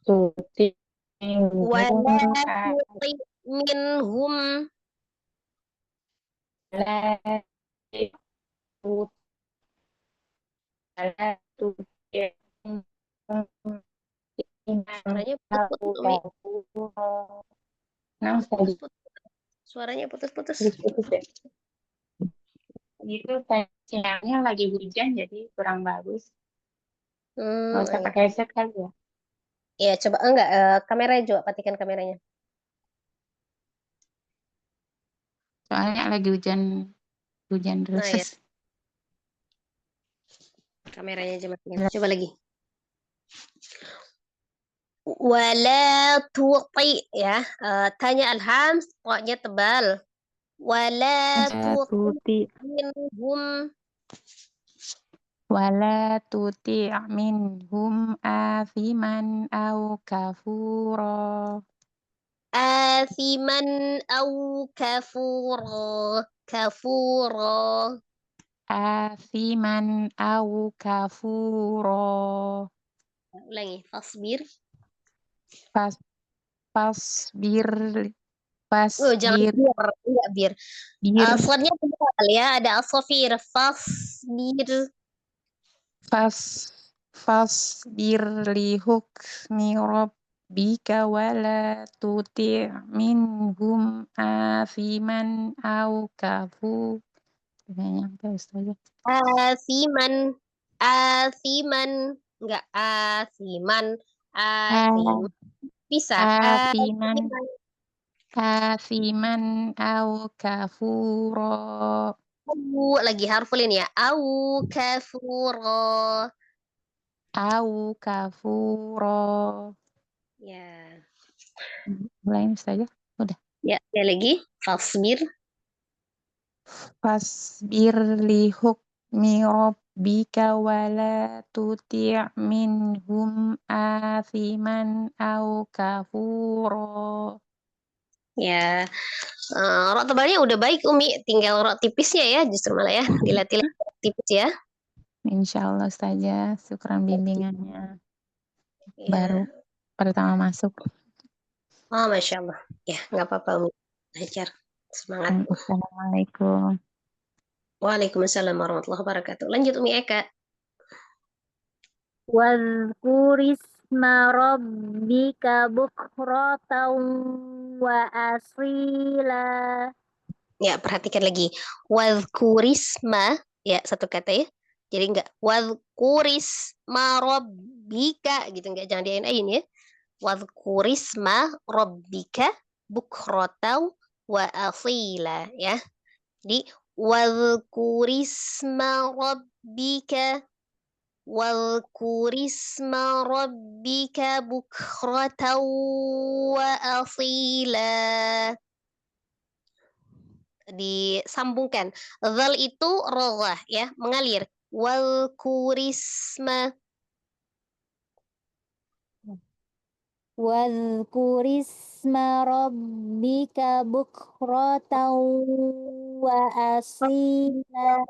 tuti' minhum Wala tuti minhum. wala wala tuti' minhum Suaranya putus-putus Umi. Nah, tadi Putus-putus. Suaranya putus-putus. putus ya. Itu sinyalnya lagi hujan jadi kurang bagus. Nggak usah Iya. pakai headset kali ya. Ya, coba enggak kameranya coba patikan kameranya. Soalnya lagi hujan Nah, ya. deras. Kameranya aja matikan. Coba lagi. Wala tuti ya. Tanya alhams, pokoknya tebal. Wala tuti minhum. Wala tuti' minhum afiman au kafura. Athiman au kafura. Kafura. Afiman au kafura. Ulangi. Fasbir. Fasbir Oh, jangan fasbir bir. Enggak bir. bir Aswadnya tebal ya. Ada aswafir. Fasbir. fasbir li hukmi rabbika wala tuti' minhum afiman au kafur. Udah nyampe Ustazah. Athiman. Athiman. Enggak athiman. Athiman. Bisa. Afiman Athiman. afiman au kafura. Lagi harfulin ya. Au kafura. Au kafura. Ya. Mulai Ustazah. Ya, lagi. Fasbir. Fasbir li hukmi rabbika wala tuti' minhum athiman au kafura. Ya. Rok tebalnya udah baik Umi. Tinggal rok tipisnya ya. Justru malah ya. Dilatih tipis ya. Insyaallah Ustazah, syukran bimbingannya. Ya. Baru pertama masuk. Oh, Masya Allah. Ya, nggak apa-apa Umi. Belajar. Semangat. Assalamualaikum. Waalaikumsalam warahmatullahi wabarakatuh. Lanjut Umi Eka. Wadhkurisma rabbika bukratan wa asila. Ya, perhatikan lagi. Wadhkurisma, ya satu kata ya. Jadi enggak wadhkurisma rabbika gitu, enggak, jangan diain-ain ya. Wadhkurisma rabbika bukratan wa asila ya. Di wadhkurisma rabbika bukratan wa asila. Disambungkan. Zal itu rolah ya, mengalir. Wadhkurisma. Wadhkurisma rabbika bukratan wa asila.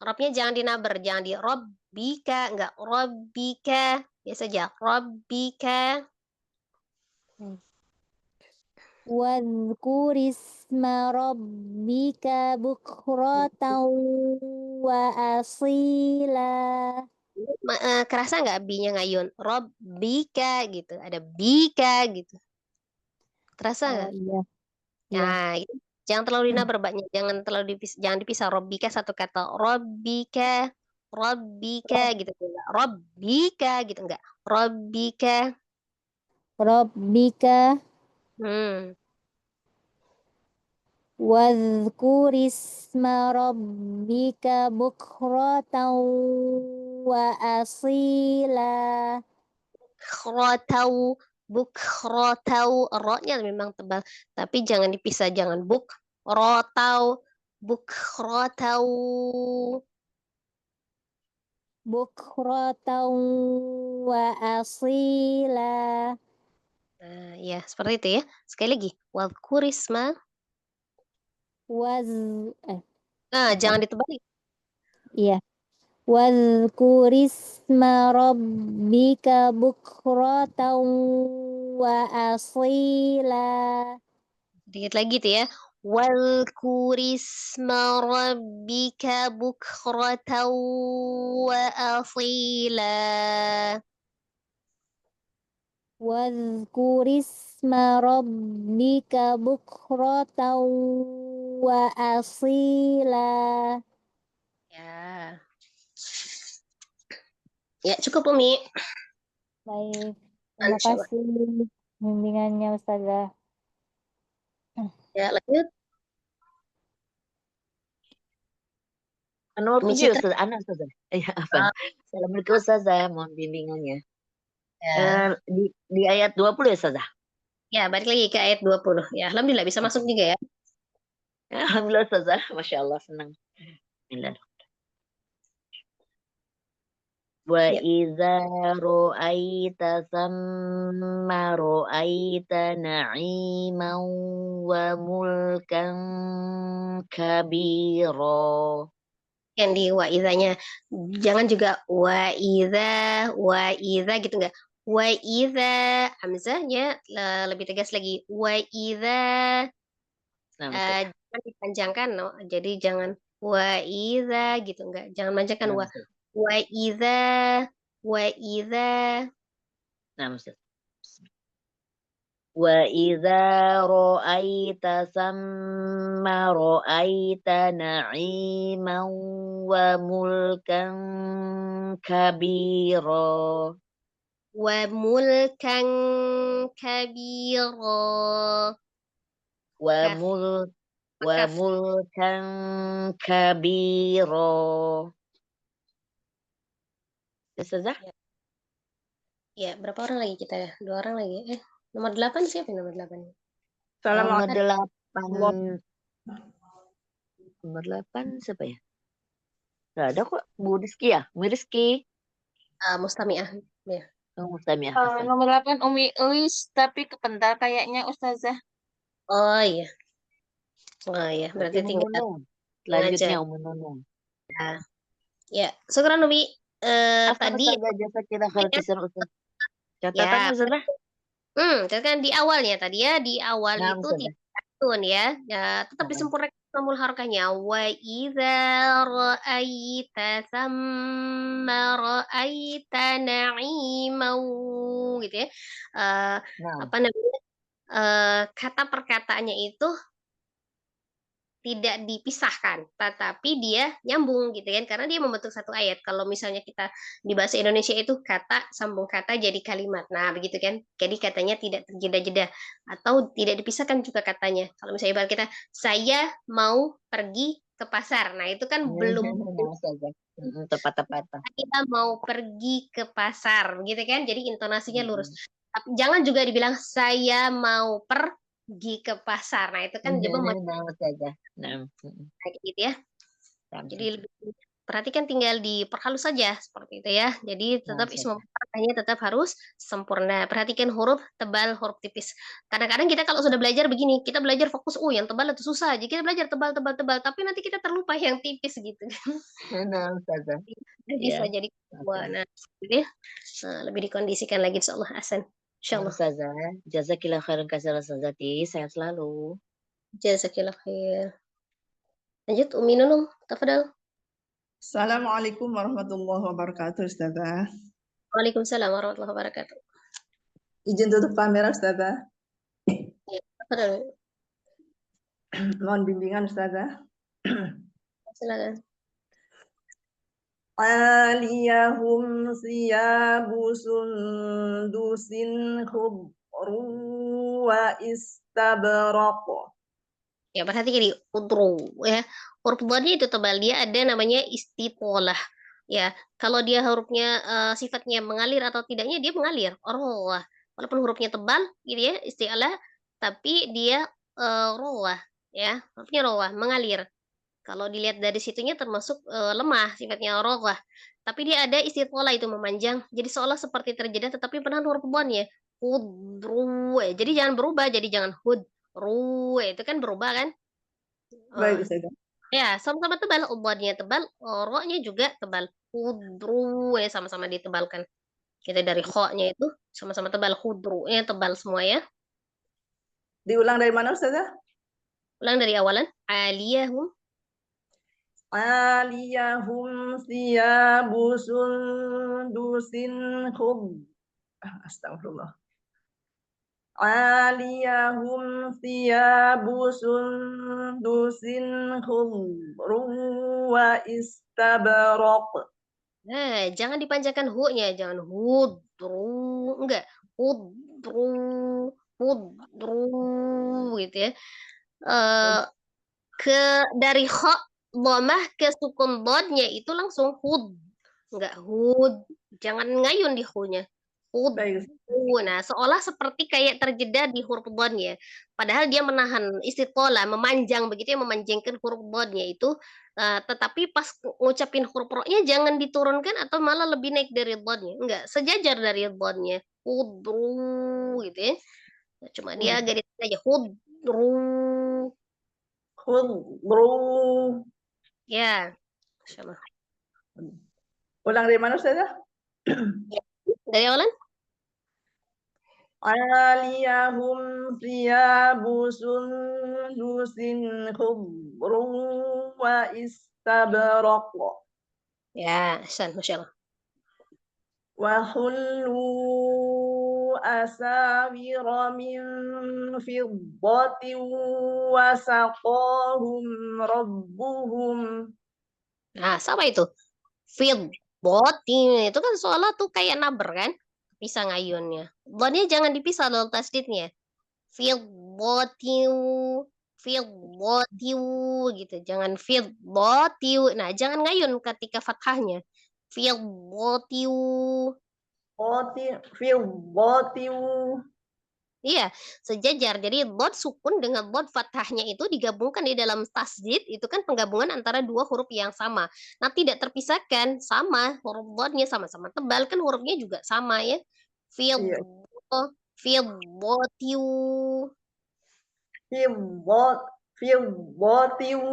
Robnya jangan dinaber, jangan di robbika, enggak robbika, biasa aja robbika. Wadhkurisma rabbika bukratan wa asila. Kerasa nggak B-nya ngayun? Robbika gitu, ada bika gitu. Terasa nggak? Iya. Nah, itu. Jangan terlalu dinaber banyak, jangan dipisah. Robbika satu kata, robbika gitu, enggak. Robbika gitu, enggak. Robbika. Wadhkurisma rabbika bukratan wa asila. Bukrotau, ro-nya memang tebal, tapi jangan dipisah, jangan bukrotau wa asila. Nah, ya seperti itu ya. Sekali lagi, wadhkurisma. Jangan ditebalik. Iya. Wadhkurisma rabbika bukratan wa asila. Sedikit lagi tuh ya. Wadhkurisma rabbika bukratan wa asila. Wadhkurisma rabbika bukratan wa asila. Ya. Ya, cukup Umi. Baik. Terima kasih bimbingannya Ustazah. Ya, lanjut. Nomor Umi 7 Citra. Ustazah. Ana Ustazah. Apa? Assalamualaikum Ustazah, mohon bimbingannya. Ya. Di ayat 20 ya Ustazah? Ya, balik lagi ke ayat 20. Ya, alhamdulillah bisa masuk juga ya. Alhamdulillah Ustazah, Masya Allah, senang. Alhamdulillah. Wa idza ra'aita thamma ra'aita na'iman wa mulkan kabira. Yang di wa idzanya jangan juga wa idza gitu enggak. Wa idza hamzahnya lebih tegas lagi. Wa idza jangan dipanjangkan no. Jadi jangan wa idza gitu enggak. Jangan panjangkan wa idza Nah, Ustaz. Wa idza ra'aita thamma ra'aita na'iman wa mulkan kabira. Wa mulkan kabira. Wa mulkan kabira. Ustazah? Ya, berapa orang lagi kita ya? 2 orang lagi. Nomor 8 siapa nomor 8? Nomor 8 siapa ya? Nggak ada kok. Bu Rizky ya? Umi Rizky. Mustamiah. Ya. Mustamiah. Nomor 8 Umi Elis, tapi kepental kayaknya Ustazah. Oh iya. Berarti tinggal selanjutnya Umi Nunung. Ya, syukran Umi. Tadi jasa kita khairan Ustaz. Catatan Ustazah? Catatan di awalnya tadi ya, di awal itu tidak ya. Ya, tetap disempurnakan Tombol harakahnya wa idza ra'aita thamma ra'aita na'iman gitu ya. Nah, Apa namanya? Kata perkataannya itu tidak dipisahkan, tetapi dia nyambung gitu kan, karena dia membentuk satu ayat. Kalau misalnya kita di bahasa Indonesia itu kata sambung kata jadi kalimat. Nah, begitu kan? Jadi katanya tidak terjeda-jeda atau tidak dipisahkan juga katanya. Kalau misalnya ibarat kita saya mau pergi ke pasar. Nah, itu kan belum nah Ustazah. Tepat-tepat. kita mau pergi ke pasar gitu kan. Jadi intonasinya lurus. Mm-mm. Tapi jangan juga dibilang saya mau pergi ke pasar. Nah, itu kan juga Nah Ustazah. Nah, kayak gitu ya. nah, Jadi perhatikan tinggal diperhalus saja seperti itu ya. Jadi nah, tetap ismu Ustazah. mufradnya tetap harus sempurna. Perhatikan huruf tebal, huruf tipis. Kadang-kadang kita kalau sudah belajar begini, kita belajar fokus, yang tebal itu susah. Jadi kita belajar tebal, tebal, tebal, tapi nanti kita terlupa yang tipis gitu. Nah Ustazah. Bisa Ya. jadi Oke. nah, gitu ya. Nah, lebih dikondisikan lagi insyaallah Hasan. Nah, Insyaallah. Ustazah, jazakillah khairan katsiran Ustazati. Sehat selalu. Jazakillah khair. Lanjut Umi Nunung, tafadhal. Assalamualaikum warahmatullahi wabarakatuh, Ustazah. Waalaikumsalam warahmatullahi wabarakatuh. Izin tutup kamera, Ustazah. Ya, tafadhal. Mohon bimbingan, Ustazah. Silakan. Aliyahum siyabu sundusin khudru wa istabraq. Ya, perhatikan di udru ya. Huruf dhalnya itu tebal, dia ada namanya istitolah. Ya, kalau dia hurufnya sifatnya mengalir atau tidaknya dia mengalir. Rolah. Walaupun hurufnya tebal gitu ya, isti'alah, tapi dia rolah ya. Hurufnya rolah, mengalir. Kalau dilihat dari situnya termasuk lemah sifatnya rolah. Tapi dia ada istitolah itu memanjang. Jadi seolah seperti terjeda tetapi penahan huruf dhalnya. Hudru. Jadi jangan berubah, jadi jangan hud. Ruwe itu kan berubah kan? Baik, Ustazah. Ya, sama-sama tebal. Ubadnya tebal, ro-nya juga tebal. Hudruwe sama-sama ditebalkan. Kita dari kho-nya itu sama-sama tebal. Hudrunya tebal semua ya. Diulang dari mana, Ustazah? Ulang dari awalan. Aliyahum. Aliyahum siyabu sundusin khudru. Astagfirullah. Aliyahum siyabu sundusin khudru wa istabraq. Nah, jangan dipanjangkan hu-nya, jangan hudru, enggak. Hudru, hudru gitu ya. Dari kho dhamah ke sukun dodnya itu langsung hud. Enggak hud. Jangan ngayun di hu-nya. Hud. Baik. Nah, seolah seperti kayak terjeda di huruf dodnya. Padahal dia menahan istiqolah, memanjang begitu ya, memanjangkan huruf dodnya itu. Tetapi pas ngucapin huruf ro-nya jangan diturunkan atau malah lebih naik dari dodnya. Enggak, sejajar dari dodnya. Hudru gitu ya. Cuma dia garis aja hudru. Khudru. Ya, sama. Ulang dari mana, Ustazah? Dari awalan? Aliyahum siyabu sundusin khudru wa istabraq. Ya, Hasan, Masya Allah. Wa hullu asawira min fiddatin wa saqahum rabbuhum. Nah, sama itu. Fiddatin itu kan seolah tuh kayak naber kan? Bisa ngayunnya. Dhannya jangan dipisah dalam tasdidnya. Fiddatin, fiddatin gitu. Jangan fiddatin. Nah, jangan ngayun ketika fathahnya. Fiddatin. Fiddatin. Iya, sejajar. Jadi dhad sukun dengan dhad fathahnya itu digabungkan di dalam tasdid, itu kan penggabungan antara dua huruf yang sama. Nah, tidak terpisahkan, sama huruf dhadnya sama-sama tebal kan hurufnya juga sama ya. Iya. Fiddatiu. Fiddatin.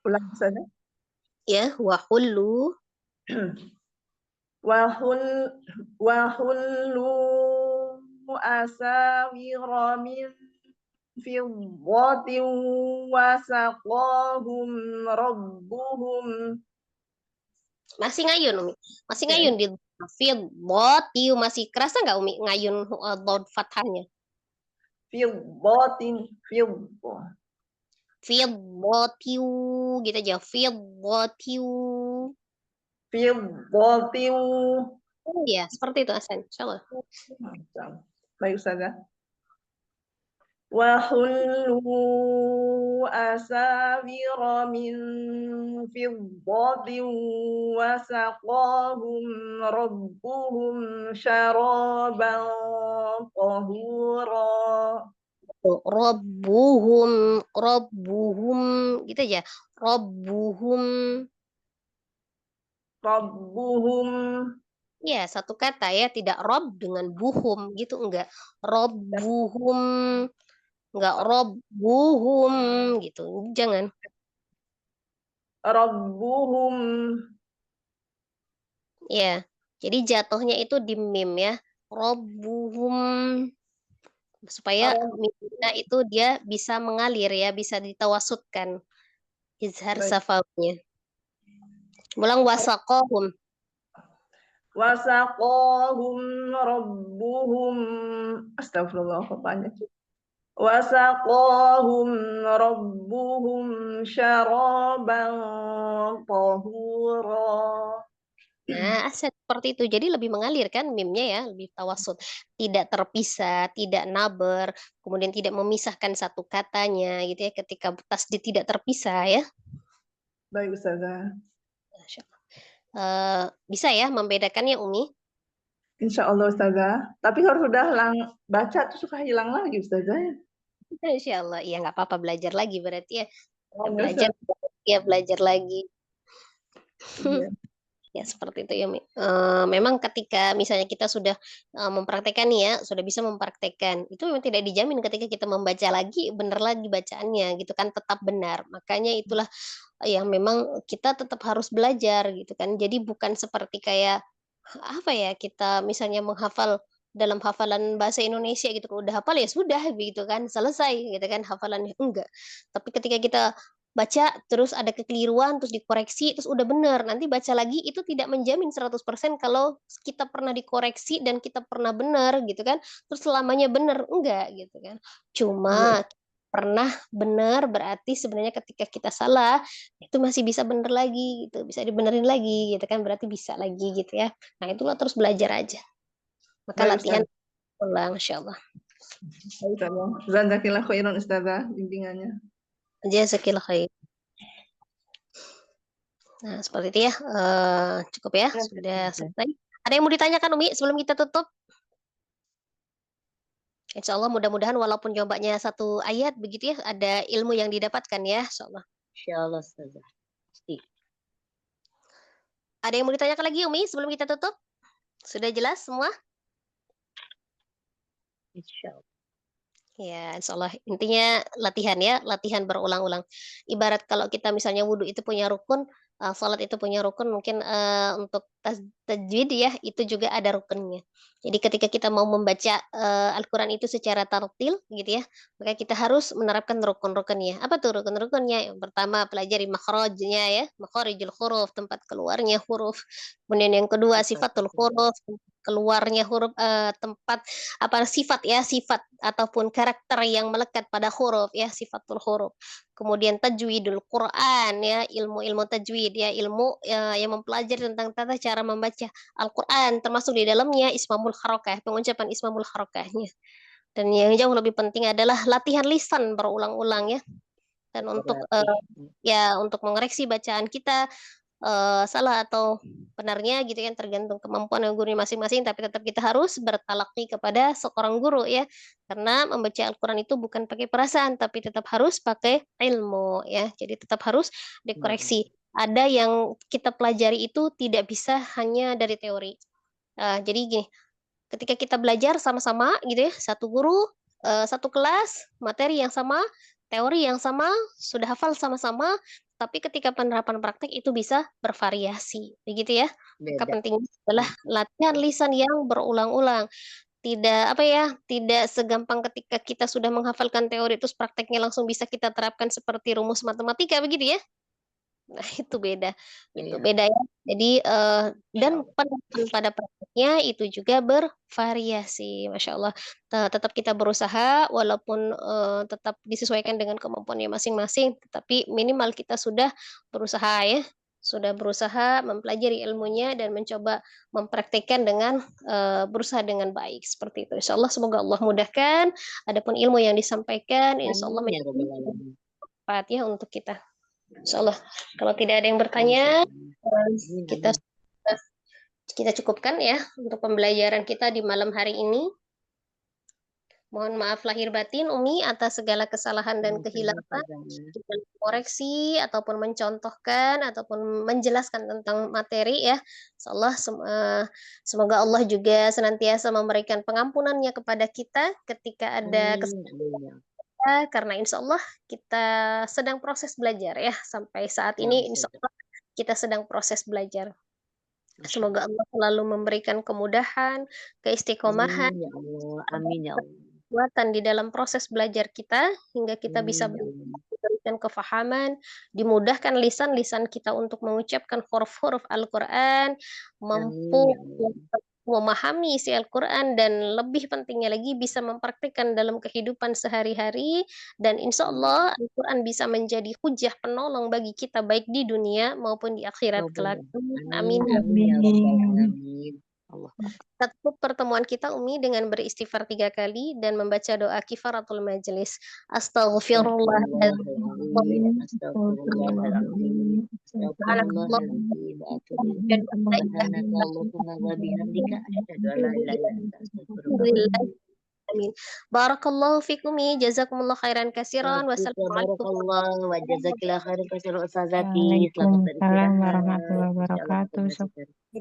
Ulang saja. Ya, wa hullu. Wa hullu asawira min fiddatin wasaqahum rabbuhum. Masih ngayun, Umi. Masih Ya. ngayun di fiddatiu. Masih kerasa nggak, Umi, ngayun dod fathahnya? Fiddatin fiddah. Fiddatiu gitu aja. Fiddatiu. Fiddatin. Oh ya, seperti itu Hasan. Insyaallah. Baik Ustazah. Wa hullu asawira min fiddatin wa saqahum rabbuhum syaraban tahura. Rabbuhum gitu aja. Rabbuhum. Ya, satu kata ya, tidak rob dengan buhum gitu, enggak. Rabbuhum, enggak rabbuhum gitu. Jangan. Rabbuhum. Ya. Jadi jatuhnya itu di mim ya. Rabbuhum, supaya mimnya itu dia bisa mengalir ya, bisa ditawasutkan. Izhar safawnya. Ulang wasaqahum. Wasaqahum rabbuhum. Astagfirullah, apa banyak. Wasaqahum rabbuhum syaraban tahura. Nah, seperti itu. Jadi lebih mengalir kan mimnya ya, lebih tawasud. Tidak terpisah, tidak naber, kemudian tidak memisahkan satu katanya gitu ya, ketika tasdid tidak terpisah ya. Baik Ustazah. Bisa ya membedakannya, Umi? Insya Allah Ustazah. Tapi kalau sudah baca tuh suka hilang lagi Ustazah. Insya Allah. Ya nggak apa-apa, belajar lagi berarti ya. Oh, Belajar, ya belajar lagi. Iya. Ya seperti itu ya, Mi. Memang ketika misalnya kita sudah mempraktekkan nih ya, sudah bisa mempraktekkan, itu memang tidak dijamin ketika kita membaca lagi, benar lagi bacaannya gitu kan, tetap benar. Makanya itulah yang memang kita tetap harus belajar gitu kan. Jadi bukan seperti kayak apa ya, kita misalnya menghafal dalam hafalan bahasa Indonesia gitu, udah hafal ya sudah begitu kan, selesai gitu kan hafalannya, enggak. Tapi ketika kita baca terus ada kekeliruan terus dikoreksi terus udah benar, nanti baca lagi itu tidak menjamin 100% kalau kita pernah dikoreksi dan kita pernah benar gitu kan, terus selamanya benar, enggak gitu kan. Cuma pernah benar berarti sebenarnya ketika kita salah itu masih bisa benar lagi gitu, bisa dibenerin lagi gitu kan, berarti bisa lagi gitu ya. Nah itulah terus belajar aja, maka Baik, latihan ulang insyaallah. Jazakallahu khairan Ustazah bimbingannya. Jazakillah khair. Nah, seperti itu ya. Cukup ya, sudah selesai. Ada yang mau ditanyakan, Umi, sebelum kita tutup? Insya Allah mudah-mudahan walaupun jawabannya satu ayat begitu ya, ada ilmu yang didapatkan ya, insya Allah. Insya Allah, Ustazah. Pasti. Ada yang mau ditanyakan lagi, Umi, sebelum kita tutup? Sudah jelas semua? Insya Allah. Ya, insya Allah. Intinya latihan ya, latihan berulang-ulang. Ibarat kalau kita misalnya wudhu itu punya rukun, salat itu punya rukun, mungkin untuk tajwid ya, itu juga ada rukunnya. Jadi ketika kita mau membaca Al-Quran itu secara tartil gitu ya, maka kita harus menerapkan rukun-rukunnya. Apa tuh rukun-rukunnya? Yang pertama, pelajari makhrajnya ya, makhrijul huruf, tempat keluarnya huruf. Kemudian yang kedua, sifatul huruf, keluarnya huruf, tempat apa sifat ya, sifat ataupun karakter yang melekat pada huruf ya, sifatul huruf. Kemudian tajwidul Quran ya, ilmu-ilmu tajwid ya, ilmu yang mempelajari tentang tata cara membaca Al-Quran, termasuk di dalamnya ismamul harokah, pengucapan ismamul harokahnya. Dan yang jauh lebih penting adalah latihan lisan berulang-ulang ya. Dan untuk ya untuk mengoreksi bacaan kita salah atau benarnya gitu kan, tergantung kemampuan gurunya masing-masing, tapi tetap kita harus bertalaki kepada seorang guru ya, karena membaca Al-Quran itu bukan pakai perasaan tapi tetap harus pakai ilmu ya, jadi tetap harus dikoreksi. Ada yang kita pelajari itu tidak bisa hanya dari teori. Jadi gini, ketika kita belajar sama-sama gitu ya, satu guru, satu kelas, materi yang sama, teori yang sama, sudah hafal sama-sama, tapi ketika penerapan praktek itu bisa bervariasi, begitu ya. Maka penting adalah latihan lisan yang berulang-ulang. tidak segampang ketika kita sudah menghafalkan teori terus prakteknya langsung bisa kita terapkan seperti rumus matematika begitu ya. Nah, itu beda. Itu Iya, beda ya. Jadi dan insya Allah. penerapan pada prakteknya itu juga bervariasi, Masya Allah. Tetap kita berusaha walaupun tetap disesuaikan dengan kemampuannya masing-masing, tetapi minimal kita sudah berusaha ya. Sudah berusaha mempelajari ilmunya dan mencoba mempraktekkan dengan berusaha dengan baik seperti itu. Insya Allah semoga Allah mudahkan. Adapun ilmu yang disampaikan, insya Allah Amin ya menjadi Rabbal Alamin. manfaat ya untuk kita. Insya Allah. Kalau tidak ada yang Insya bertanya, Allah. Amin, kita amin. kita cukupkan ya untuk pembelajaran kita di malam hari ini. Mohon maaf lahir batin Umi atas segala kesalahan dan Sama-sama, kehilangan. Ustazah. Kita koreksi ataupun mencontohkan ataupun menjelaskan tentang materi ya. Insyaallah semoga Allah juga senantiasa memberikan pengampunannya kepada kita ketika ada Amin, amin ya. karena insya Allah kita sedang proses belajar ya sampai saat Ya, ini insya Ustazah. Allah kita sedang proses belajar. Masya Semoga Allah. Allah selalu memberikan kemudahan, keistiqomahan, Amin ya Allah. Amin ya Allah. kekuatan di dalam proses belajar kita hingga kita bisa Amin ya Allah. diberikan kefahaman, dimudahkan lisan-lisan kita untuk mengucapkan huruf-huruf Al-Quran, mampu Amin ya Allah. memahami isi Al-Quran dan lebih pentingnya lagi bisa mempraktikkan dalam kehidupan sehari-hari dan insya Allah Al-Quran bisa menjadi hujah penolong bagi kita baik di dunia maupun di akhirat kelak. Amin. Amin, amin ya Rabbal Alamin. Allah. Kita tutup pertemuan kita Umi dengan beristighfar 3 kali dan membaca doa kifaratul majelis. Astaghfirullahaladzim. Astagfirullahaladzim. Astagfirullahaladzim. Subhanaka Allahumma wa bihamdika asyhadu an la ilaha illa anta astaghfiruka wa atubu ilaik. Amin. Barakallahu fikumi, jazakumullah khairan kasiran. Wassalamualaikum Barakallah wa jazakillah khairan katsiran Ustazati. Selamat Waalaikumsalam beristirahat. warahmatullahi Insyaallah wabarakatuh. ketemu